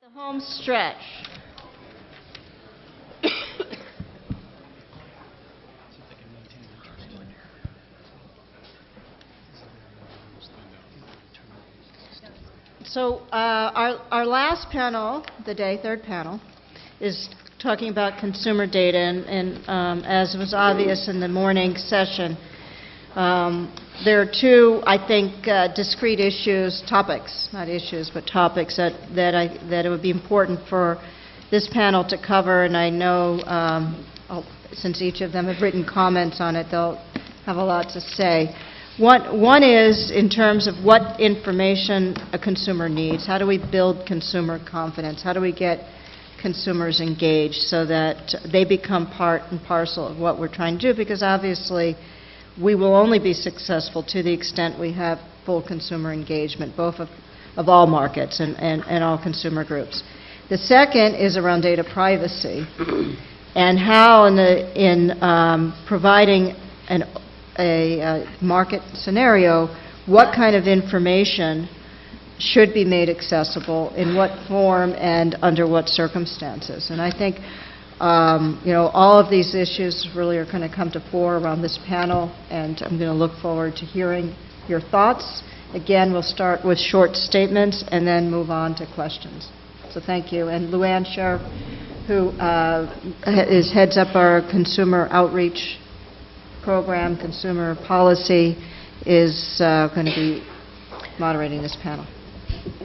The home stretch. So our last panel, the day, third panel, is talking about consumer data, and as was obvious in the morning session, there are two, I think, discrete issues, topics, not issues, but topics that it would be important for this panel to cover, and I know since each of them have written comments on it, they'll have a lot to say. One is in terms of what information a consumer needs. How do we build consumer confidence? How do we get consumers engaged so that they become part and parcel of what we're trying to do? Because obviously we will only be successful to the extent we have full consumer engagement, both of all markets and all consumer groups. The second is around data privacy and how in providing a market scenario, what kind of information should be made accessible, in what form, and under what circumstances. And I think all of these issues really are going to come to fore around this panel, and I'm going to look forward to hearing your thoughts. Again, we'll start with short statements and then move on to questions. So thank you. And Luann Sheriff, who heads up our consumer outreach program, consumer policy, is going to be moderating this panel.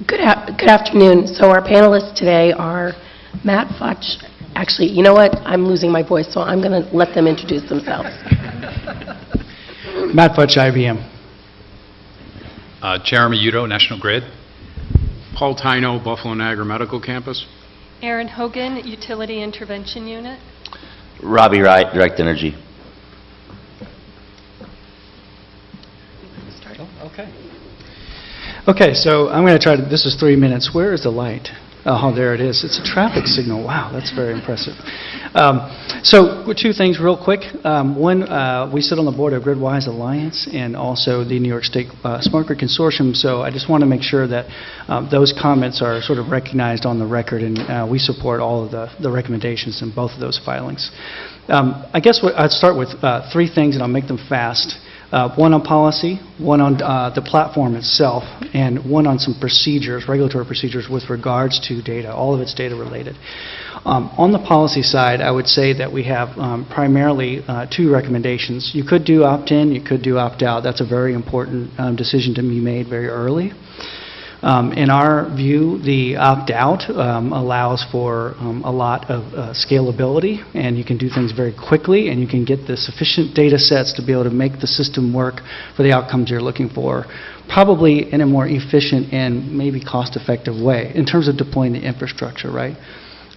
Good afternoon. So our panelists today are Matt Futch. Actually, you know what? I'm losing my voice, so I'm going to let them introduce themselves. Matt Futch, IBM. Jeremy Udo, National Grid. Paul Tino, Buffalo Niagara Medical Campus. Aaron Hogan, Utility Intervention Unit. Robbie Wright, Direct Energy. Okay, so I'm going to try to, this is 3 minutes. Where is the light? Oh, there it is. It's a traffic signal. Wow, that's very impressive. So two things real quick. One, we sit on the board of GridWise Alliance and also the New York State Smart Grid Consortium, so I just want to make sure that those comments are sort of recognized on the record, and we support all of the recommendations in both of those filings. I guess I'd start with three things, and I'll make them fast. One on policy, one on the platform itself, and one on some procedures, regulatory procedures with regards to data. All of it's data related. On the policy side, I would say that we have primarily two recommendations. You could do opt-in, you could do opt-out. That's a very important decision to be made very early. In our view, the opt-out allows for a lot of scalability, and you can do things very quickly, and you can get the sufficient data sets to be able to make the system work for the outcomes you're looking for, probably in a more efficient and maybe cost-effective way in terms of deploying the infrastructure, right?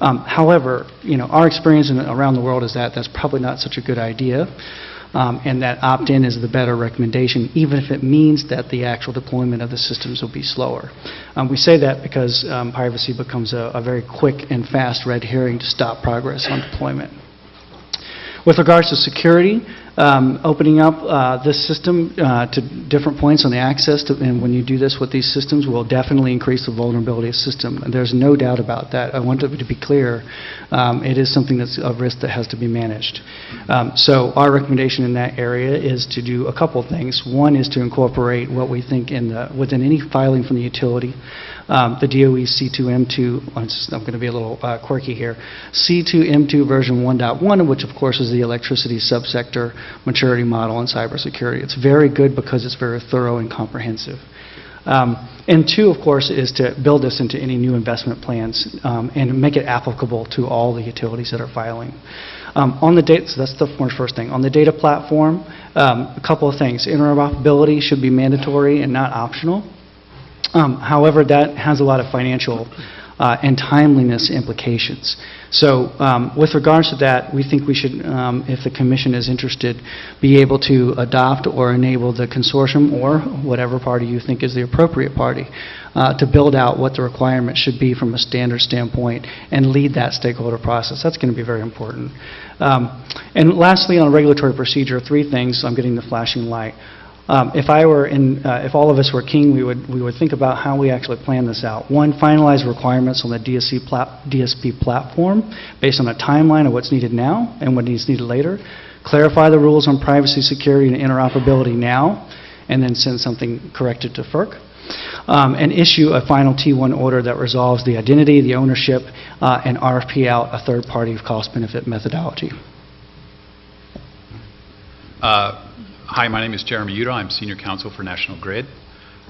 However, our experience around the world is that that's probably not such a good idea. And that opt-in is the better recommendation, even if it means that the actual deployment of the systems will be slower. We say that because privacy becomes a very quick and fast red herring to stop progress on deployment. With regards to security, opening up this system to different points on the access, and when you do this with these systems, will definitely increase the vulnerability of the system. And there's no doubt about that. I want it to be clear. It is something that's a risk that has to be managed. So our recommendation in that area is to do a couple of things. One is to incorporate what we think within any filing from the utility, the DOE C2M2, I'm going to be a little quirky here, C2M2 version 1.1, which of course is the electricity subsector maturity model in cybersecurity. It's very good because it's very thorough and comprehensive. And two, of course, is to build this into any new investment plans and make it applicable to all the utilities that are filing. On the data, so that's the first thing. On the data platform, a couple of things. Interoperability should be mandatory and not optional. However, that has a lot of financial and timeliness implications. So with regards to that, we think we should, if the Commission is interested, be able to adopt or enable the consortium or whatever party you think is the appropriate party to build out what the requirements should be from a standard standpoint and lead that stakeholder process. That's going to be very important. And lastly, on regulatory procedure, three things. I'm getting the flashing light. If all of us were king, we would think about how we actually plan this out. One, finalize requirements on the DSP platform based on a timeline of what's needed now and what needs needed later. Clarify the rules on privacy, security, and interoperability now, and then send something corrected to FERC. And issue a final T1 order that resolves the identity, the ownership, and RFP out a third-party cost-benefit methodology. Hi, my name is Jeremy Udo. I'm Senior Counsel for National Grid.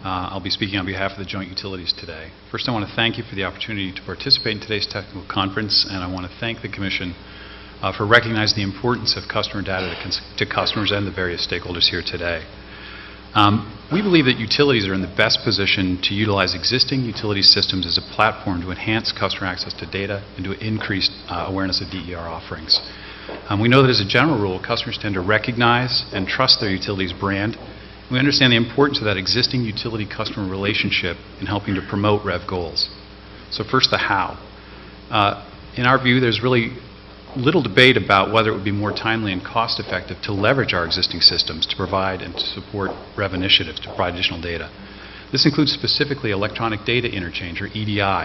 I'll be speaking on behalf of the Joint Utilities today. First, I want to thank you for the opportunity to participate in today's technical conference, and I want to thank the Commission for recognizing the importance of customer data to customers and the various stakeholders here today. We believe that utilities are in the best position to utilize existing utility systems as a platform to enhance customer access to data and to increase awareness of DER offerings. We know that as a general rule, customers tend to recognize and trust their utility's brand. We understand the importance of that existing utility-customer relationship in helping to promote REV goals. So first, the how. In our view, there's really little debate about whether it would be more timely and cost-effective to leverage our existing systems to provide and to support REV initiatives to provide additional data. This includes specifically electronic data interchange, or EDI.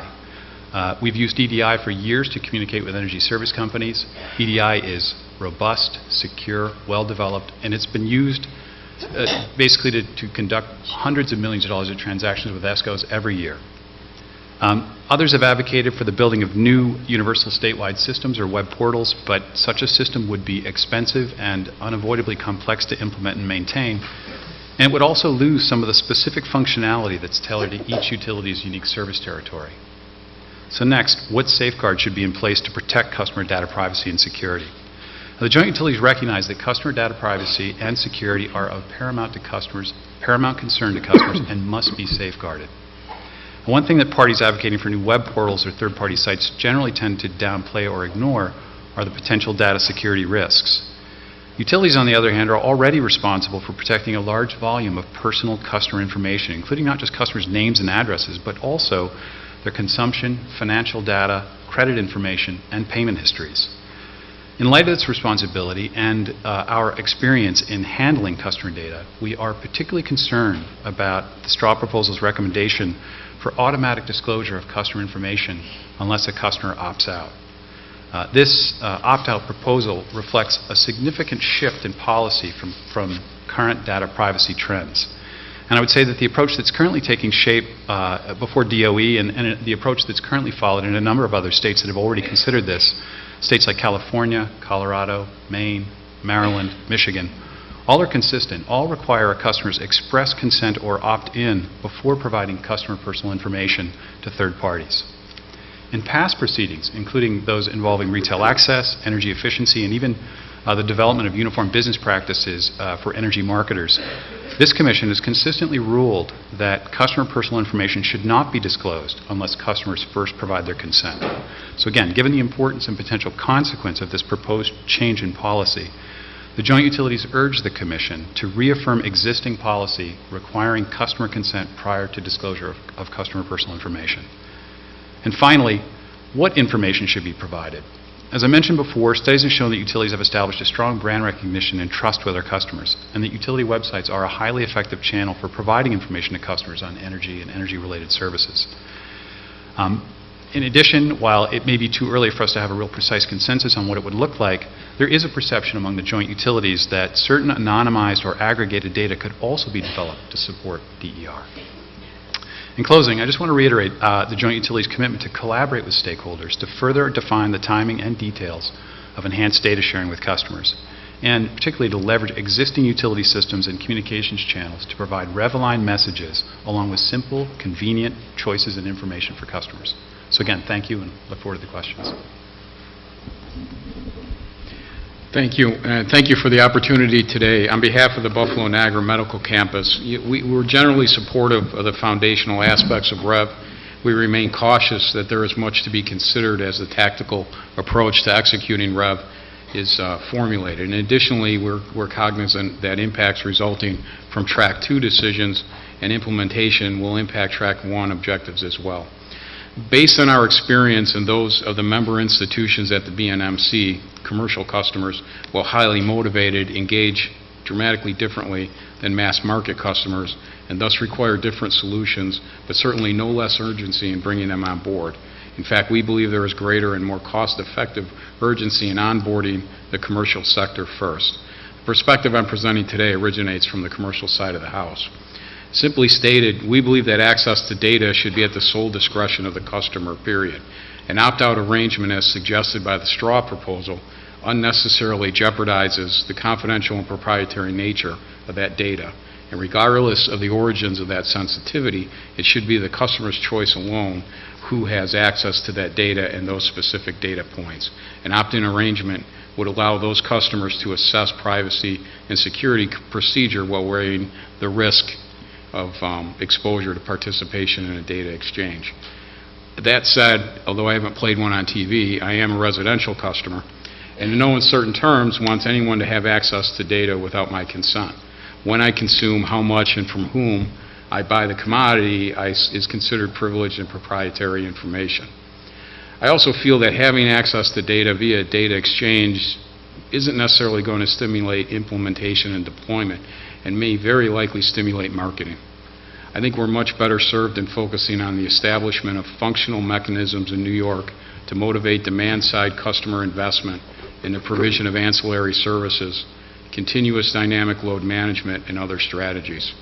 We've used EDI for years to communicate with energy service companies. EDI is robust, secure, well-developed, and it's been used basically to conduct hundreds of millions of dollars of transactions with ESCOs every year. Others have advocated for the building of new universal statewide systems or web portals, but such a system would be expensive and unavoidably complex to implement and maintain, and it would also lose some of the specific functionality that's tailored to each utility's unique service territory. So next, what safeguards should be in place to protect customer data privacy and security? Now, the Joint Utilities recognize that customer data privacy and security are of paramount concern to customers and must be safeguarded. One thing that parties advocating for new web portals or third-party sites generally tend to downplay or ignore are the potential data security risks. Utilities, on the other hand, are already responsible for protecting a large volume of personal customer information, including not just customers' names and addresses, but also their consumption, financial data, credit information, and payment histories. In light of this responsibility and our experience in handling customer data, we are particularly concerned about the straw proposal's recommendation for automatic disclosure of customer information unless a customer opts out. This opt-out proposal reflects a significant shift in policy from current data privacy trends. And I would say that the approach that's currently taking shape before DOE and the approach that's currently followed in a number of other states that have already considered this, states like California, Colorado, Maine, Maryland, Michigan, all are consistent. All require a customer's express consent or opt-in before providing customer personal information to third parties. In past proceedings, including those involving retail access, energy efficiency, and even the development of uniform business practices for energy marketers, this Commission has consistently ruled that customer personal information should not be disclosed unless customers first provide their consent. So again, given the importance and potential consequence of this proposed change in policy, the Joint Utilities urge the Commission to reaffirm existing policy requiring customer consent prior to disclosure of customer personal information. And finally, what information should be provided? As I mentioned before, studies have shown that utilities have established a strong brand recognition and trust with their customers, and that utility websites are a highly effective channel for providing information to customers on energy and energy-related services. In addition, while it may be too early for us to have a real precise consensus on what it would look like, there is a perception among the joint utilities that certain anonymized or aggregated data could also be developed to support DER. In closing, I just want to reiterate the joint utilities' commitment to collaborate with stakeholders to further define the timing and details of enhanced data sharing with customers, and particularly to leverage existing utility systems and communications channels to provide REV-aligned messages along with simple, convenient choices and information for customers. So again, thank you, and look forward to the questions. Thank you, and thank you for the opportunity today. On behalf of the Buffalo Niagara Medical Campus, we're generally supportive of the foundational aspects of REV. We remain cautious that there is much to be considered as the tactical approach to executing REV is formulated. And additionally, we're cognizant that impacts resulting from Track 2 decisions and implementation will impact Track 1 objectives as well. Based on our experience and those of the member institutions at the BNMC, commercial customers, while highly motivated, engage dramatically differently than mass market customers, and thus require different solutions, but certainly no less urgency in bringing them on board. In fact, we believe there is greater and more cost-effective urgency in onboarding the commercial sector first. The perspective I'm presenting today originates from the commercial side of the house. Simply stated, we believe that access to data should be at the sole discretion of the customer, period. An opt-out arrangement, as suggested by the straw proposal, unnecessarily jeopardizes the confidential and proprietary nature of that data. And regardless of the origins of that sensitivity, it should be the customer's choice alone who has access to that data and those specific data points. An opt-in arrangement would allow those customers to assess privacy and security procedure while weighing the risk of exposure to participation in a data exchange. That said, although I haven't played one on TV, I am a residential customer, and in no uncertain terms wants anyone to have access to data without my consent. When I consume, how much, and from whom I buy the commodity is considered privileged and proprietary information. I also feel that having access to data via data exchange isn't necessarily going to stimulate implementation and deployment, and may very likely stimulate marketing. I think we're much better served in focusing on the establishment of functional mechanisms in New York to motivate demand-side customer investment in the provision of ancillary services, continuous dynamic load management, and other strategies.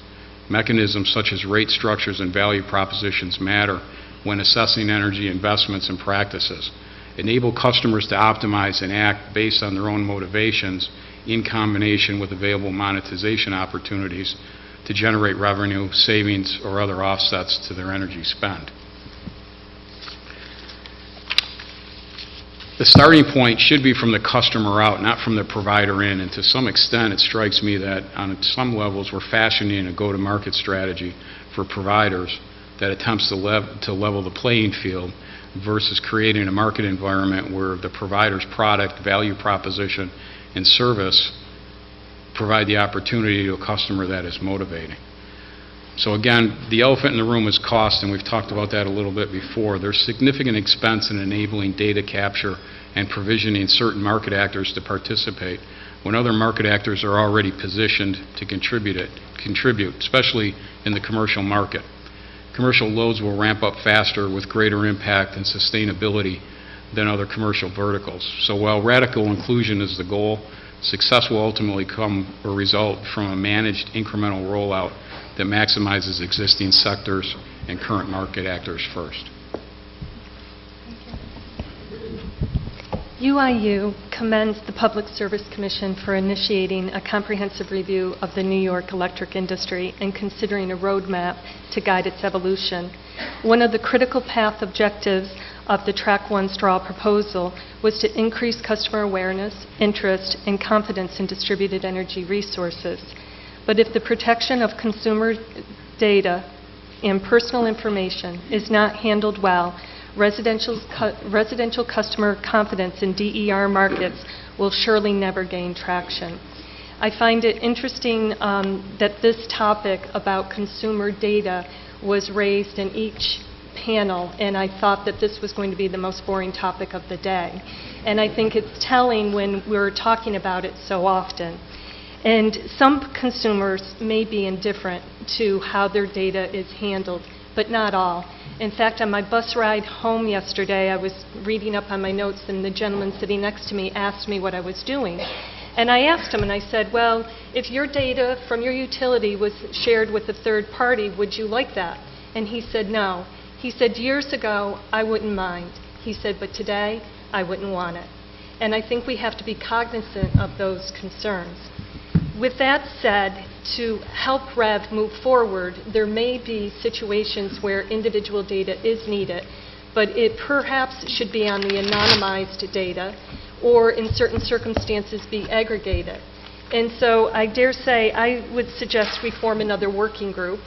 Mechanisms such as rate structures and value propositions matter when assessing energy investments and practices. Enable customers to optimize and act based on their own motivations in combination with available monetization opportunities to generate revenue, savings, or other offsets to their energy spend. The starting point should be from the customer out, not from the provider in, and to some extent it strikes me that on some levels we're fashioning a go-to-market strategy for providers that attempts to level the playing field versus creating a market environment where the provider's product, value proposition, and service provide the opportunity to a customer that is motivating. So again, the elephant in the room is cost, and we've talked about that a little bit before. There's significant expense in enabling data capture and provisioning certain market actors to participate when other market actors are already positioned to contribute, especially in the commercial market. Commercial loads will ramp up faster with greater impact and sustainability than other commercial verticals. So while radical inclusion is the goal, success will ultimately come or result from a managed incremental rollout that maximizes existing sectors and current market actors first. UIU commends the Public Service Commission for initiating a comprehensive review of the New York electric industry and considering a roadmap to guide its evolution. One of the critical path objectives of the Track 1 straw proposal was to increase customer awareness, interest, and confidence in distributed energy resources. But if the protection of consumer data and personal information is not handled well, residential customer confidence in DER markets will surely never gain traction. I find it interesting that this topic about consumer data was raised in each panel, and I thought that this was going to be the most boring topic of the day. And I think it's telling when we're talking about it so often. And some consumers may be indifferent to how their data is handled, but not all. In fact, on my bus ride home yesterday, I was reading up on my notes, and the gentleman sitting next to me asked me what I was doing. And I asked him, and I said, well, if your data from your utility was shared with a third party, would you like that? And he said, no. He said, years ago, I wouldn't mind. He said, but today, I wouldn't want it. And I think we have to be cognizant of those concerns. With that said, to help REV move forward, there may be situations where individual data is needed, but it perhaps should be on the anonymized data or in certain circumstances be aggregated. And so I dare say I would suggest we form another working group,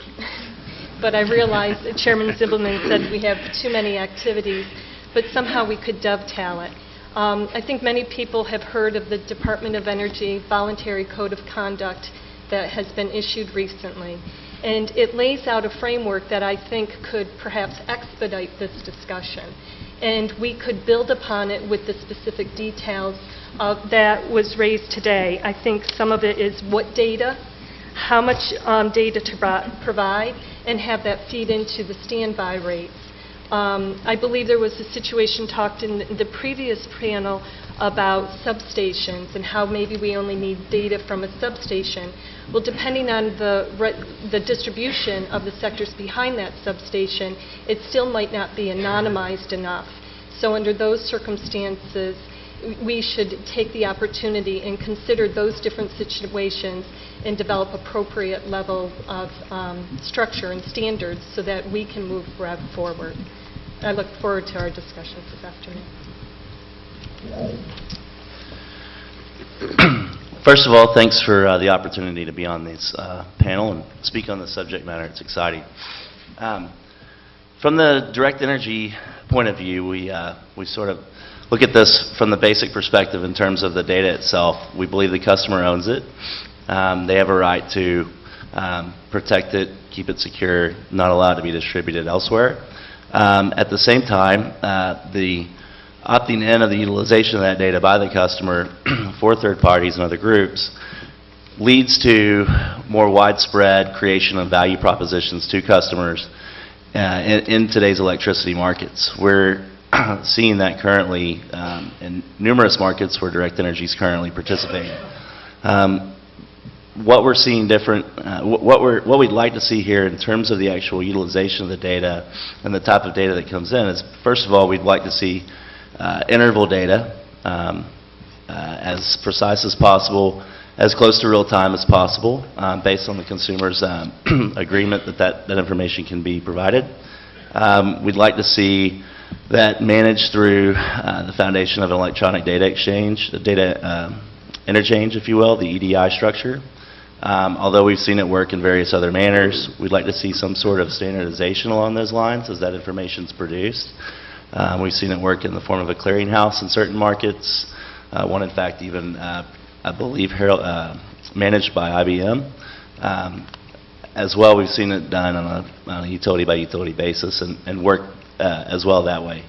but I realize that Chairman Zibelman said we have too many activities, but somehow we could dovetail it. I think many people have heard of the Department of Energy Voluntary Code of Conduct that has been issued recently. And it lays out a framework that I think could perhaps expedite this discussion. and we could build upon it with the specific details that was raised today. I think some of it is what data, how much data to provide, and have that feed into the standby rates. I believe there was a situation talked in the previous panel about substations and how maybe we only need data from a substation. Well, depending on the distribution of the sectors behind that substation, it still might not be anonymized enough. So under those circumstances, we should take the opportunity and consider those different situations and develop appropriate level of structure and standards so that we can move REV forward. I look forward to our discussions this afternoon. First of all, thanks for the opportunity to be on this panel and speak on the subject matter. It's exciting. From the direct energy point of view, we sort of look at this from the basic perspective in terms of the data itself. We believe the customer owns it. They have a right to protect it, keep it secure, not allow it to be distributed elsewhere. At the same time, the opting in of the utilization of that data by the customer for third parties and other groups leads to more widespread creation of value propositions to customers in today's electricity markets. We're seeing that currently in numerous markets where direct energy is currently participating. What we're seeing different, what we'd like to see here in terms of the actual utilization of the data and the type of data that comes in is, first of all, we'd like to see interval data as precise as possible, as close to real time as possible, based on the consumer's agreement that information can be provided. We'd like to see that managed through the foundation of an electronic data exchange, data interchange, if you will, the EDI structure. Although we've seen it work in various other manners, we'd like to see some sort of standardization along those lines as that information is produced. We've seen it work in the form of a clearinghouse in certain markets. One, in fact, even, I believe, managed by IBM. As well, we've seen it done on a utility-by-utility basis and work as well that way.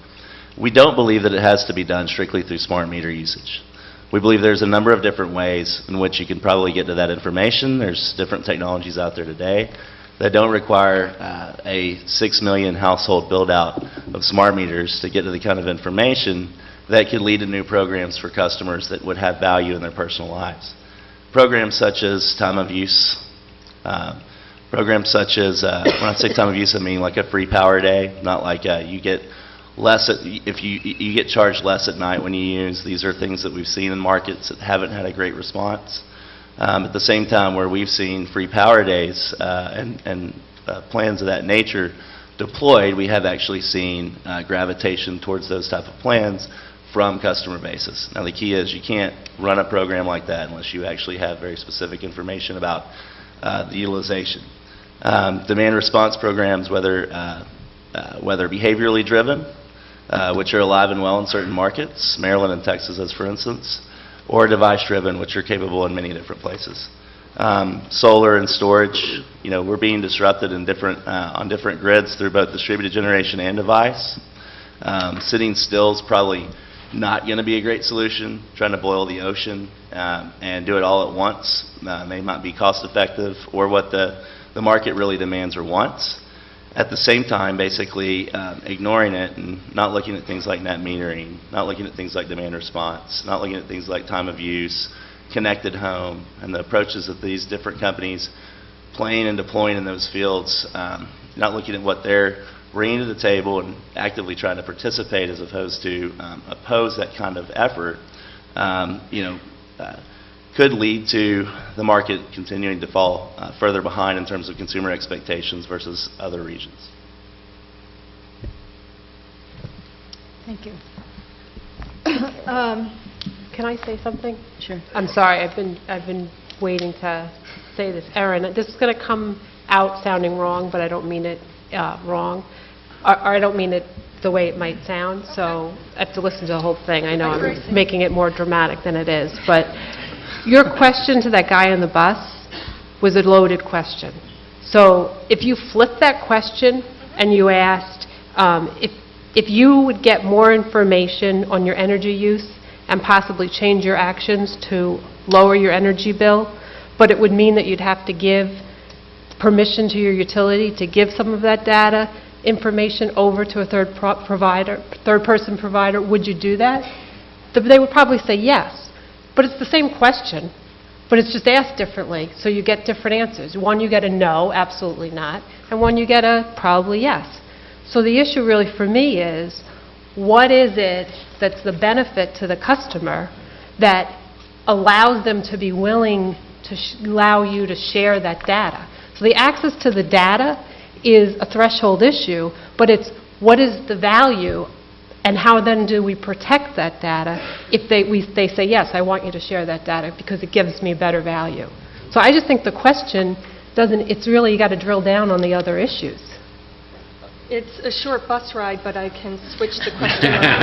We don't believe that it has to be done strictly through smart meter usage. We believe there's a number of different ways in which you can probably get to that information. There's different technologies out there today that don't require a 6 million household build-out of smart meters to get to the kind of information that could lead to new programs for customers that would have value in their personal lives. Programs such as time of use, programs such as, when I say time of use, I mean like a free power day, not like you get less, if you get charged less at night when you use. These are things that we've seen in markets that haven't had a great response. At the same time, where we've seen free power days and plans of that nature deployed, we have actually seen gravitation towards those type of plans from customer bases. Now the key is you can't run a program like that unless you actually have very specific information about the utilization. Demand response programs, whether behaviorally driven, which are alive and well in certain markets, Maryland and Texas as for instance, or device-driven, which are capable in many different places. Solar and storage, we're being disrupted in on different grids through both distributed generation and device. Sitting still is probably not going to be a great solution. Trying to boil the ocean and do it all at once may not be cost-effective or what the market really demands or wants. At the same time, basically ignoring it and not looking at things like net metering, not looking at things like demand response, not looking at things like time of use, connected home, and the approaches that these different companies playing and deploying in those fields, not looking at what they're bringing to the table and actively trying to participate as opposed to oppose that kind of effort, could lead to the market continuing to fall further behind in terms of consumer expectations versus other regions. Thank you. Can I say something? Sure. I'm sorry, I've been waiting to say this. Erin, this is going to come out sounding wrong, but I don't mean it wrong. Or I don't mean it the way it might sound, so I have to listen to the whole thing. I know I'm making it more dramatic than it is, but your question to that guy on the bus was a loaded question. So if you flipped that question and you asked, if you would get more information on your energy use and possibly change your actions to lower your energy bill, but it would mean that you'd have to give permission to your utility to give some of that data information over to a third-person provider, would you do that? They would probably say yes. But it's the same question, but it's just asked differently, so you get different answers. One, you get a no, absolutely not, and one, you get a probably yes. So the issue really for me is, what is it that's the benefit to the customer that allows them to be willing to allow you to share that data? So the access to the data is a threshold issue, but it's what is the value and how then do we protect that data if they say, yes, I want you to share that data because it gives me better value. So I just think the question it's really, you got to drill down on the other issues. It's a short bus ride, but I can switch the question around.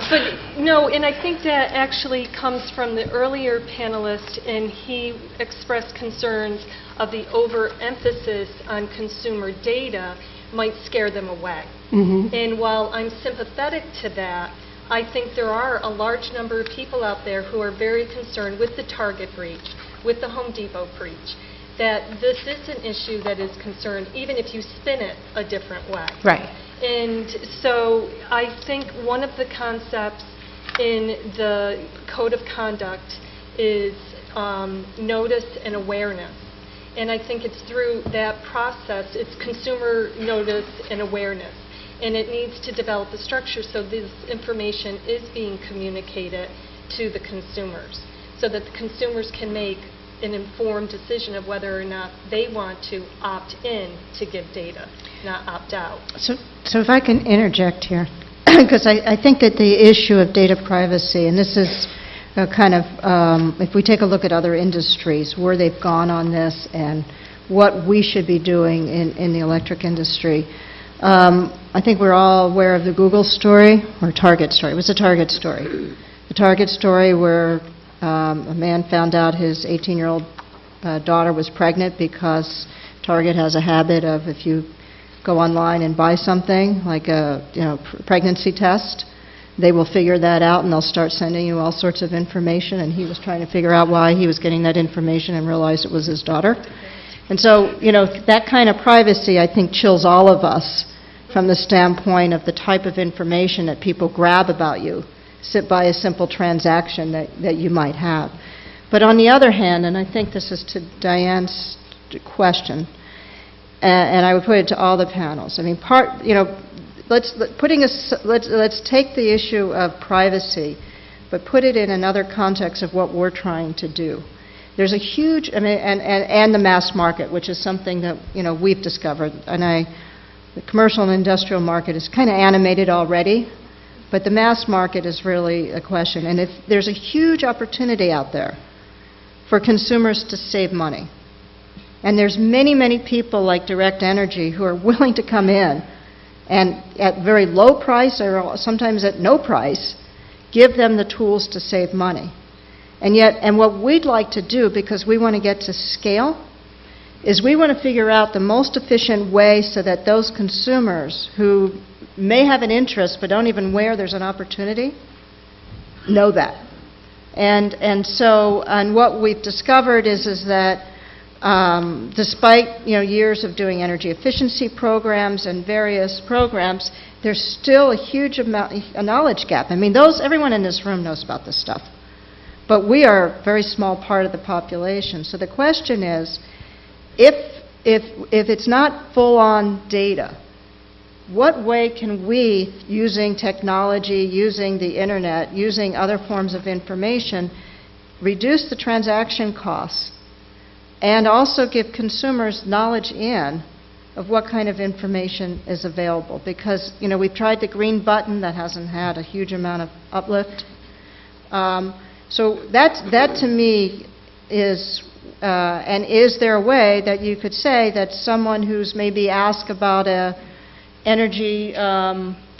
But no, and I think that actually comes from the earlier panelist, and he expressed concerns of the overemphasis on consumer data might scare them away. And while I'm sympathetic to that, I think there are a large number of people out there who are very concerned with the Target breach, with the Home Depot breach, that this is an issue that is concerned, even if you spin it a different way. Right. And so I think one of the concepts in the Code of Conduct is notice and awareness. And I think it's through that process, it's consumer notice and awareness. And it needs to develop a structure so this information is being communicated to the consumers, so that the consumers can make an informed decision of whether or not they want to opt in to give data, not opt out. So if I can interject here, because I think that the issue of data privacy, and this is kind of, if we take a look at other industries, where they've gone on this and what we should be doing in the electric industry, I think we're all aware of the Google story, or Target story. It was a Target story. The Target story where a man found out his 18-year-old daughter was pregnant because Target has a habit of, if you go online and buy something, like a pregnancy test, they will figure that out and they'll start sending you all sorts of information, and he was trying to figure out why he was getting that information and realized it was his daughter. And so, that kind of privacy, I think, chills all of us from the standpoint of the type of information that people grab about you by a simple transaction that you might have. But on the other hand, and I think this is to Diane's question, and I would put it to all the panels. I mean, let's take the issue of privacy, but put it in another context of what we're trying to do. There's a huge, and the mass market, which is something that we've discovered, and the commercial and industrial market is kind of animated already, but the mass market is really a question. And if there's a huge opportunity out there for consumers to save money, and there's many, many people like Direct Energy who are willing to come in and at very low price or sometimes at no price, give them the tools to save money. And what we'd like to do, because we want to get to scale, is we want to figure out the most efficient way so that those consumers who may have an interest but don't even where there's an opportunity know that. And what we've discovered is that despite years of doing energy efficiency programs and various programs, there's still a huge a knowledge gap. I mean, everyone in this room knows about this stuff, but we are a very small part of the population. So the question is, if it's not full-on data, what way can we, using technology, using the internet, using other forms of information, reduce the transaction costs and also give consumers knowledge of what kind of information is available? Because we've tried the green button, that hasn't had a huge amount of uplift. So that to me is, and is there a way that you could say that someone who's maybe asked about energy,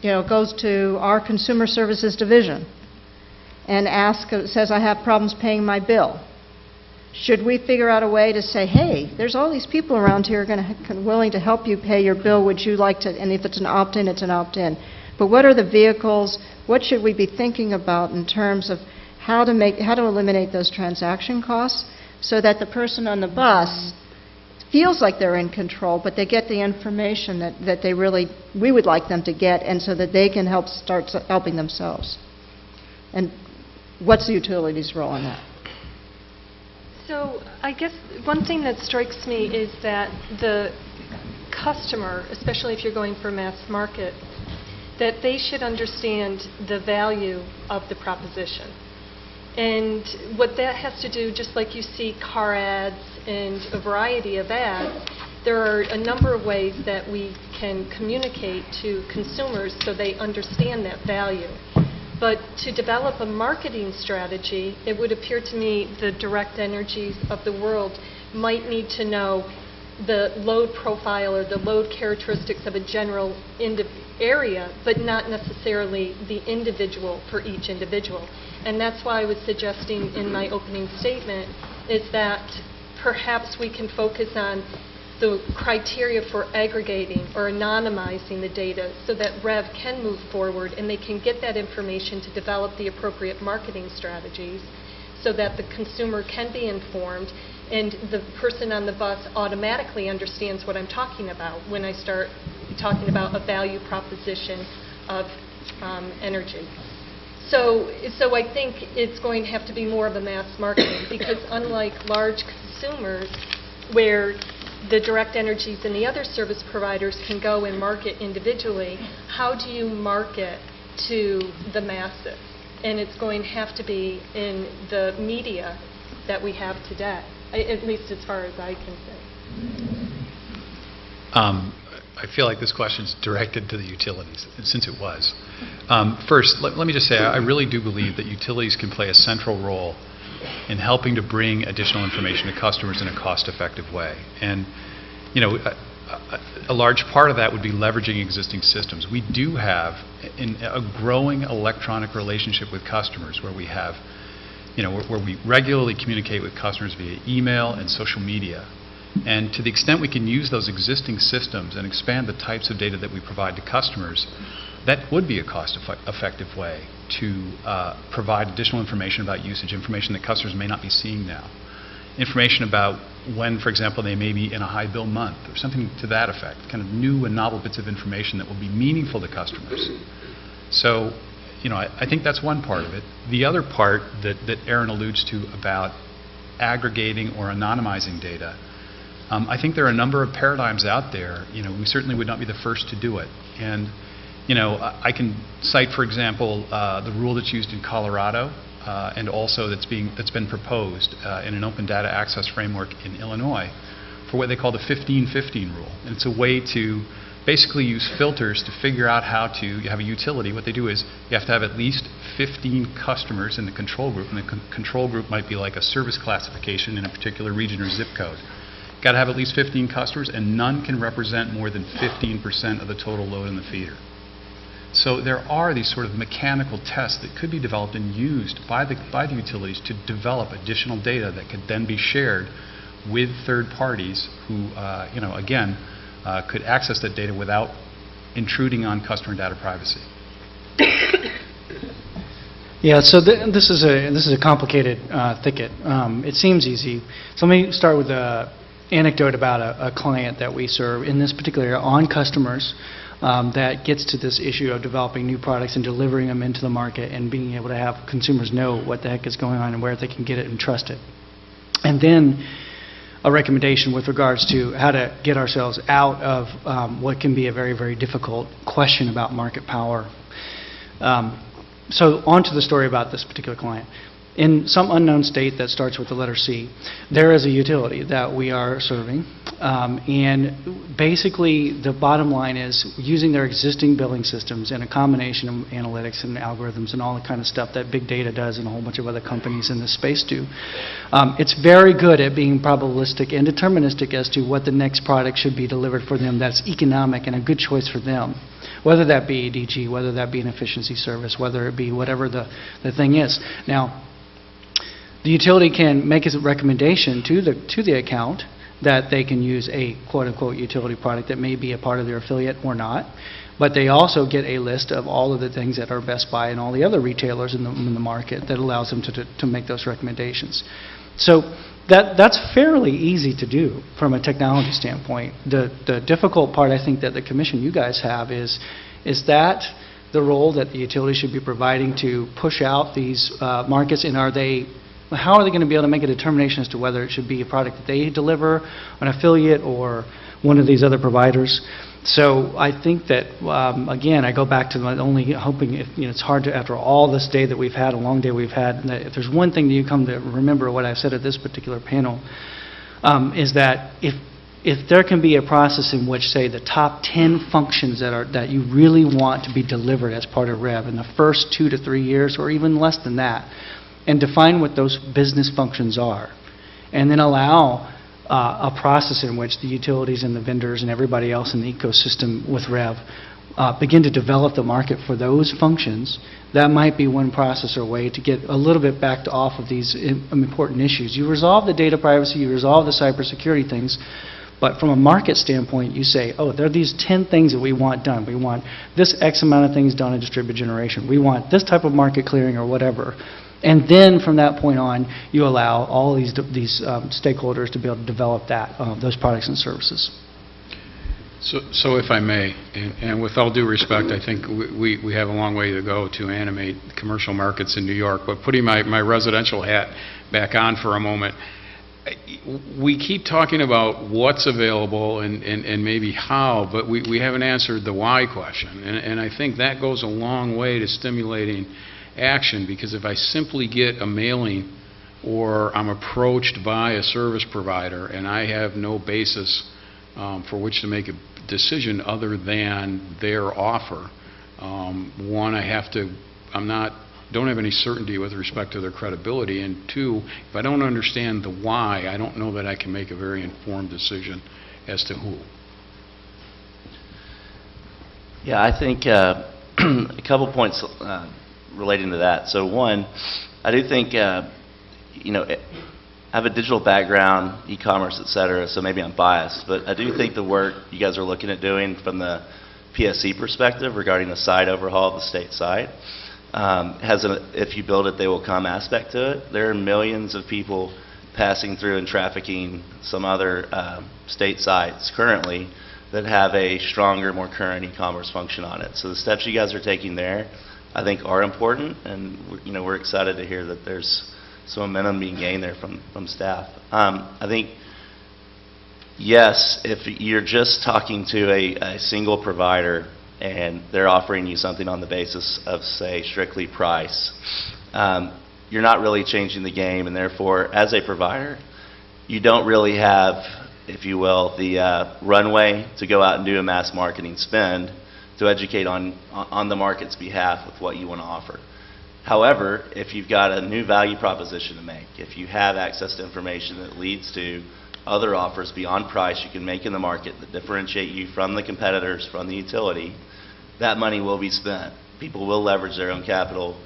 goes to our consumer services division and says, I have problems paying my bill. Should we figure out a way to say, hey, there's all these people around here willing to help you pay your bill, would you like to, and if it's an opt-in, it's an opt-in. But what are the vehicles, what should we be thinking about in terms of how to eliminate those transaction costs so that the person on the bus feels like they're in control, but they get the information that we would like them to get, and so that they can start helping themselves. And what's the utility's role in that? So I guess one thing that strikes me is that the customer, especially if you're going for mass market, that they should understand the value of the proposition. And what that has to do, just like you see car ads and a variety of ads, there are a number of ways that we can communicate to consumers so they understand that value. But to develop a marketing strategy, it would appear to me the Direct Energies of the world might need to know the load profile or the load characteristics of a general area, but not necessarily the individual for each individual. And that's why I was suggesting in my opening statement is that perhaps we can focus on the criteria for aggregating or anonymizing the data so that REV can move forward and they can get that information to develop the appropriate marketing strategies so that the consumer can be informed and the person on the bus automatically understands what I'm talking about when I start talking about a value proposition of energy. So I think it's going to have to be more of a mass marketing because unlike large consumers where the Direct Energies and the other service providers can go and market individually, how do you market to the masses? And it's going to have to be in the media that we have today, at least as far as I can say. I feel like this question is directed to the utilities, since it was. First, let me just say, I really do believe that utilities can play a central role in helping to bring additional information to customers in a cost-effective way. And, you know, a large part of that would be leveraging existing systems. We do have a growing electronic relationship with customers where we have, you know, where we regularly communicate with customers via email and social media. And to the extent we can use those existing systems and expand the types of data that we provide to customers, that would be a cost-effective way to provide additional information about usage, information that customers may not be seeing now. Information about when, for example, they may be in a high bill month or something to that effect, kind of new and novel bits of information that will be meaningful to customers. So, you know, I think that's one part of it. The other part that Aaron alludes to about aggregating or anonymizing data, I think there are a number of paradigms out there. You know, we certainly would not be the first to do it. And, you know, I can cite, for example, the rule that's used in Colorado and also that's been proposed in an open data access framework in Illinois for what they call the 15-15 rule. And it's a way to basically use filters to figure out how to, you have a utility, what they do is you have to have at least 15 customers in the control group, and the control group might be like a service classification in a particular region or zip code. Got to have at least 15 customers, and none can represent more than 15% of the total load in the feeder. So there are these sort of mechanical tests that could be developed and used by the utilities to develop additional data that could then be shared with third parties who, you know, again, could access that data without intruding on customer data privacy. Yeah, so this is a complicated thicket. It seems easy. So let me start with an anecdote about a client that we serve in this particular area on customers that gets to this issue of developing new products and delivering them into the market and being able to have consumers know what the heck is going on and where they can get it and trust it. And then a recommendation with regards to how to get ourselves out of what can be a very, very difficult question about market power. So on to the story about this particular client. In some unknown state that starts with the letter C, there is a utility that we are serving, and basically the bottom line is using their existing billing systems and a combination of analytics and algorithms and all the kind of stuff that big data does and a whole bunch of other companies in this space do. It's very good at being probabilistic and deterministic as to what the next product should be delivered for them that's economic and a good choice for them. Whether that be DG, whether that be an efficiency service, whether it be whatever the thing is. Now, The utility can make a recommendation to the account that they can use a quote-unquote utility product that may be a part of their affiliate or not, but they also get a list of all of the things that are Best Buy and all the other retailers in the market that allows them to make those recommendations. So that's fairly easy to do from a technology standpoint. The difficult part, I think, that the commission you guys have is that the role that the utility should be providing to push out these markets, and how are they going to be able to make a determination as to whether it should be a product that they deliver, an affiliate, or one of these other providers? So I think that, again, I go back to only hoping, it's hard to, after all this day that we've had, a long day we've had, that if there's one thing that you come to remember what I've said at this particular panel, is that if there can be a process in which, say, the top 10 functions that you really want to be delivered as part of REV in the first 2 to 3 years, or even less than that, and define what those business functions are, and then allow a process in which the utilities and the vendors and everybody else in the ecosystem with REV begin to develop the market for those functions, that might be one process or way to get a little bit backed off of these important issues. You resolve the data privacy, you resolve the cybersecurity things, but from a market standpoint, you say, oh, there are these 10 things that we want done. We want this X amount of things done in distributed generation. We want this type of market clearing or whatever. And then from that point on, you allow all these stakeholders to be able to develop those products and services. So if I may, and with all due respect, I think we have a long way to go to animate commercial markets in New York, but putting my residential hat back on for a moment, we keep talking about what's available and maybe how, but we haven't answered the why question. And I think that goes a long way to stimulating action, because if I simply get a mailing or I'm approached by a service provider and I have no basis for which to make a decision other than their offer, one, don't have any certainty with respect to their credibility, and two, if I don't understand the why, I don't know that I can make a very informed decision as to who. Yeah, I think a couple points relating to that. So one, I do think, I have a digital background, e-commerce, et cetera, so maybe I'm biased, but I do think the work you guys are looking at doing from the PSC perspective regarding the site overhaul of the state site has if you build it, they will come aspect to it. There are millions of people passing through and trafficking some other state sites currently that have a stronger, more current e-commerce function on it. So the steps you guys are taking there, I think, are important, and we're excited to hear that there's some momentum being gained there from staff. I think, yes, if you're just talking to a single provider and they're offering you something on the basis of, say, strictly price, you're not really changing the game, and therefore, as a provider, you don't really have, if you will, the runway to go out and do a mass marketing spend to educate on the market's behalf with what you want to offer. However, if you've got a new value proposition to make, if you have access to information that leads to other offers beyond price you can make in the market that differentiate you from the competitors, from the utility, that money will be spent. People will leverage their own capital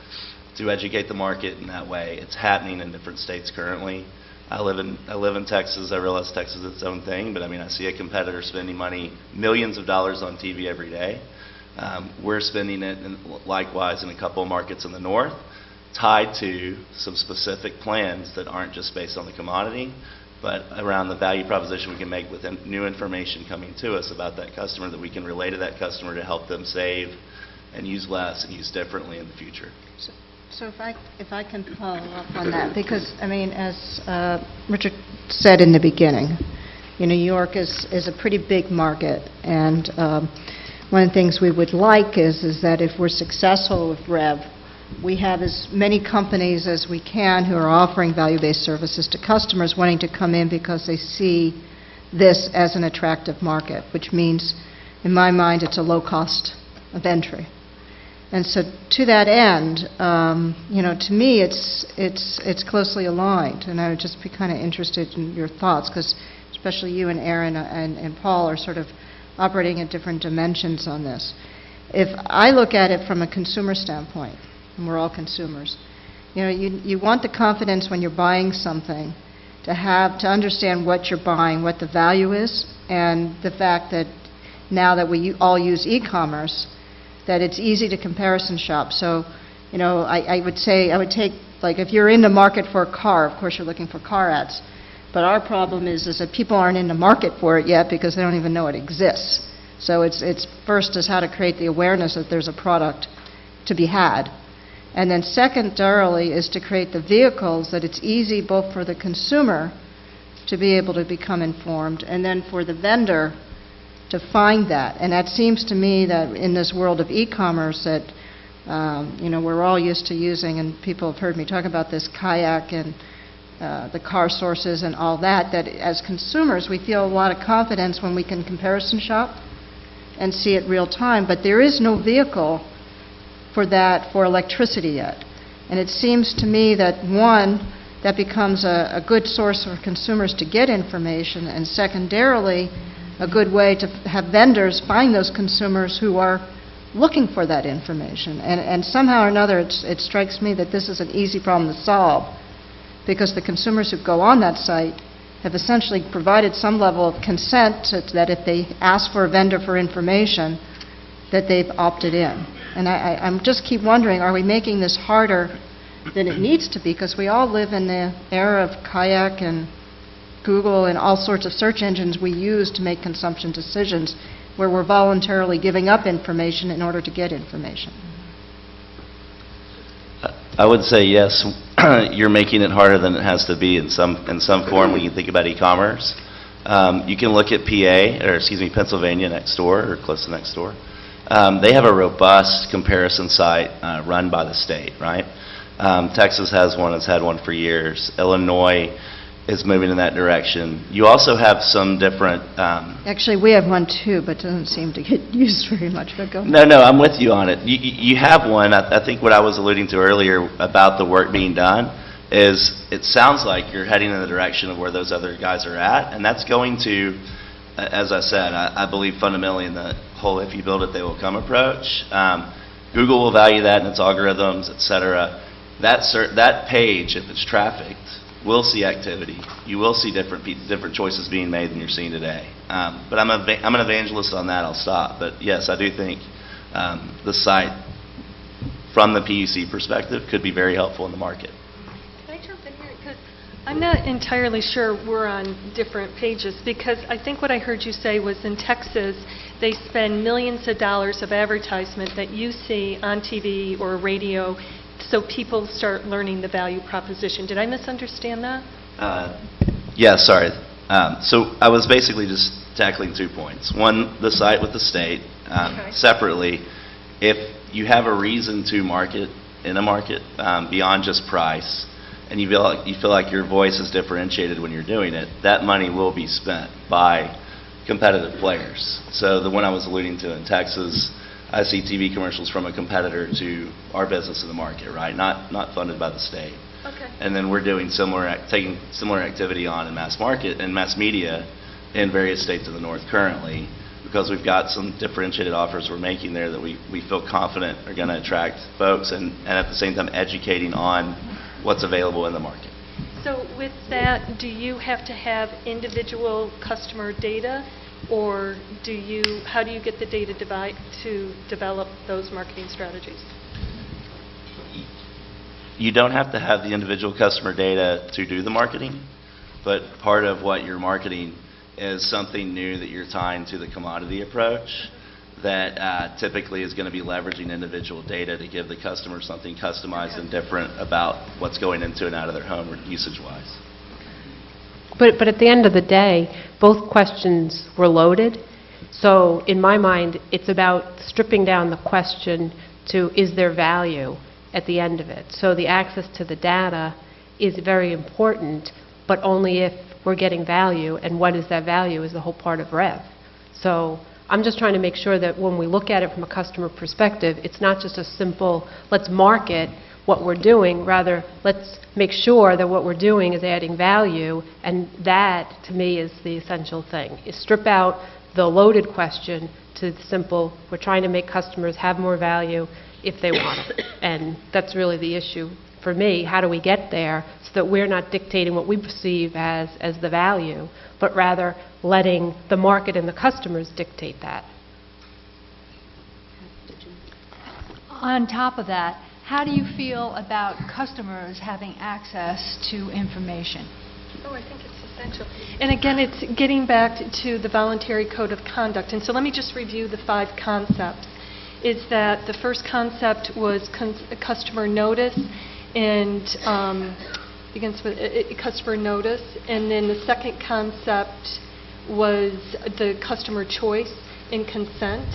to educate the market in that way. It's happening in different states currently. I live in Texas. I realize Texas is its own thing, but I see a competitor spending money, millions of dollars on TV every day. We're spending it likewise in a couple of markets in the north, tied to some specific plans that aren't just based on the commodity, but around the value proposition we can make with new information coming to us about that customer that we can relay to that customer to help them save and use less and use differently in the future. So if I can follow up on that, because, as Richard said in the beginning, New York is a pretty big market, and one of the things we would like is that if we're successful with REV, we have as many companies as we can who are offering value-based services to customers wanting to come in because they see this as an attractive market, which means, in my mind, it's a low cost of entry. And so to that end, to me, it's closely aligned, and I would just be kind of interested in your thoughts, because especially you and Aaron and Paul are sort of operating at different dimensions on this. If I look at it from a consumer standpoint, and we're all consumers, You want the confidence when you're buying something to understand what you're buying, what the value is, and the fact that now that we all use e-commerce, that it's easy to comparison shop. So, I would take, like, if you're in the market for a car, of course you're looking for car ads. But our problem is that people aren't in the market for it yet because they don't even know it exists. So it's first is how to create the awareness that there's a product to be had. And then secondarily is to create the vehicles that it's easy both for the consumer to be able to become informed and then for the vendor to find that. And that seems to me that in this world of e-commerce that we're all used to using, and people have heard me talk about this, Kayak and the car sources and all that, that as consumers we feel a lot of confidence when we can comparison shop and see it real time, but there is no vehicle for that for electricity yet. And it seems to me that, one, that becomes a good source for consumers to get information, and secondarily, a good way to have vendors find those consumers who are looking for that information. And somehow or another, it strikes me that this is an easy problem to solve, because the consumers who go on that site have essentially provided some level of consent that if they ask for a vendor for information, that they've opted in. And I'm just keep wondering, are we making this harder than it needs to be? Because we all live in the era of Kayak and Google and all sorts of search engines we use to make consumption decisions, where we're voluntarily giving up information in order to get information. I would say yes, you're making it harder than it has to be in some form when you think about e-commerce. You can look at Pennsylvania next door, or close to next door. They have a robust comparison site run by the state, right? Texas has one, it's had one for years. Illinois is moving in that direction. You also have some different... Actually, we have one too, but it doesn't seem to get used very much. But go. No, I'm with you on it. You have one. I think what I was alluding to earlier about the work being done is it sounds like you're heading in the direction of where those other guys are at, and that's going to, as I said, I believe fundamentally in the whole if you build it, they will come approach. Google will value that in its algorithms, et cetera. That page, if it's trafficked, will see activity. You will see different choices being made than you're seeing today. But I'm an evangelist on that. I'll stop. But yes, I do think the site, from the PUC perspective, could be very helpful in the market. Can I jump in here? Because I'm not entirely sure we're on different pages, because I think what I heard you say was in Texas, they spend millions of dollars of advertisement that you see on TV or radio, so people start learning the value proposition. Did I misunderstand that? Yeah, sorry. So I was basically just tackling 2 points. One, the site with the state. Okay. Separately, if you have a reason to market in a market beyond just price, and you feel like your voice is differentiated when you're doing it, that money will be spent by competitive players. So the one I was alluding to in Texas, I see TV commercials from a competitor to our business in the market, right? Not funded by the state. Okay. And then we're doing taking similar activity on in mass market and mass media in various states of the north currently, because we've got some differentiated offers we're making there that we feel confident are going to attract folks, and at the same time educating on what's available in the market. So with that, do you have to have individual customer data, or how do you get the data to develop those marketing strategies? You don't have to have the individual customer data to do the marketing, but part of what you're marketing is something new that you're tying to the commodity approach that typically is going to be leveraging individual data to give the customer something customized and different about what's going into and out of their home usage-wise. But at the end of the day, both questions were loaded. So in my mind, it's about stripping down the question to, is there value at the end of it? So the access to the data is very important, but only if we're getting value, and what is that value is the whole part of REV. So I'm just trying to make sure that when we look at it from a customer perspective, it's not just a simple, let's market what we're doing, rather let's make sure that what we're doing is adding value, and that, to me, is the essential thing, is strip out the loaded question to the simple, we're trying to make customers have more value if they want it. And that's really the issue for me, how do we get there so that we're not dictating what we perceive as the value, but rather letting the market and the customers dictate that? On top of that, how do you feel about customers having access to information? Oh, I think it's essential. And again, it's getting back to the voluntary code of conduct. And so let me just review the 5 concepts. Is that the first concept was customer notice, and begins with customer notice. And then the second concept was the customer choice and consent.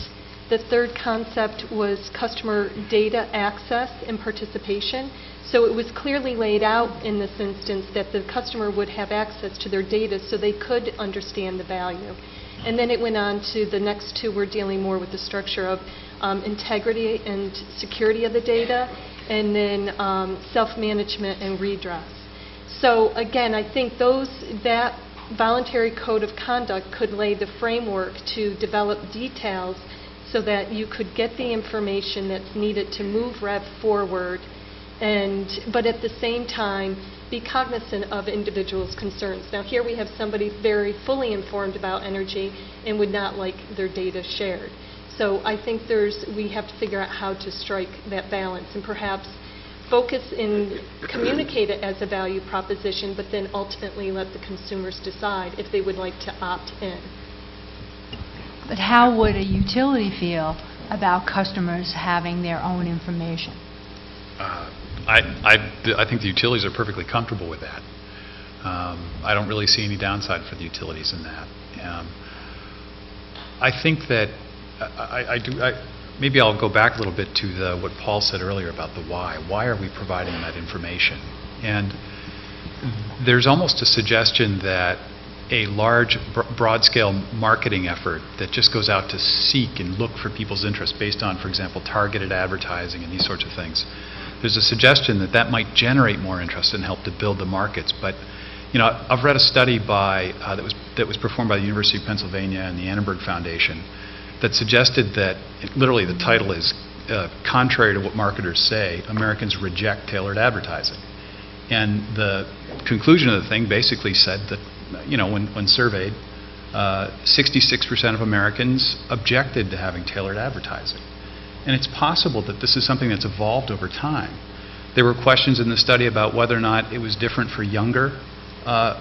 The third concept was customer data access and participation. So it was clearly laid out in this instance that the customer would have access to their data so they could understand the value. And then it went on to the next 2 were dealing more with the structure of integrity and security of the data, and then self-management and redress. So again, I think that voluntary code of conduct could lay the framework to develop details so that you could get the information that's needed to move REV forward, but at the same time be cognizant of individuals' concerns. Now here we have somebody very fully informed about energy and would not like their data shared. So I think we have to figure out how to strike that balance and perhaps focus and communicate it as a value proposition, but then ultimately let the consumers decide if they would like to opt in. But how would a utility feel about customers having their own information? I think the utilities are perfectly comfortable with that. I don't really see any downside for the utilities in that. I think that maybe I'll go back a little bit to what Paul said earlier about the why. Why are we providing that information? And there's almost a suggestion that a large, broad-scale marketing effort that just goes out to seek and look for people's interests based on, for example, targeted advertising and these sorts of things. There's a suggestion that that might generate more interest and help to build the markets. But I've read a study that was performed by the University of Pennsylvania and the Annenberg Foundation that suggested that, literally the title is, contrary to what marketers say, Americans reject tailored advertising. And the conclusion of the thing basically said that, when surveyed, 66% of Americans objected to having tailored advertising. And it's possible that this is something that's evolved over time. There were questions in the study about whether or not it was different for younger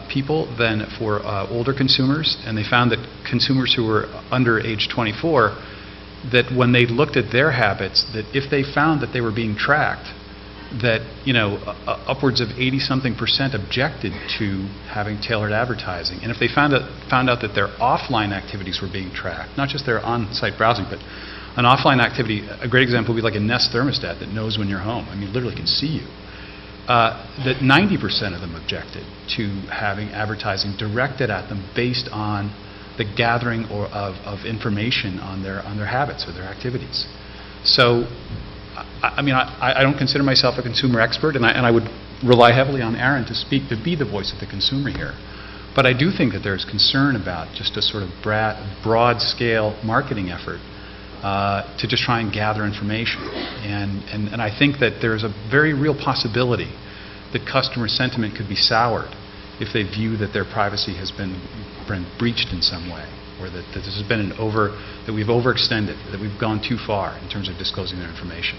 people than for older consumers, and they found that consumers who were under age 24, that when they looked at their habits, that if they found that they were being tracked, that upwards of 80-something% objected to having tailored advertising. And if they found out that their offline activities were being tracked, not just their on-site browsing, but an offline activity, a great example would be like a Nest thermostat that knows when you're home. I mean, literally can see you. That 90% of them objected to having advertising directed at them based on the gathering of information on their habits or their activities. So, I don't consider myself a consumer expert, and I would rely heavily on Aaron to be the voice of the consumer here. But I do think that there's concern about just a sort of broad-scale marketing effort to just try and gather information. And I think that there's a very real possibility that customer sentiment could be soured if they view that their privacy has been breached in some way, or that this has been that we've overextended, that we've gone too far in terms of disclosing their information.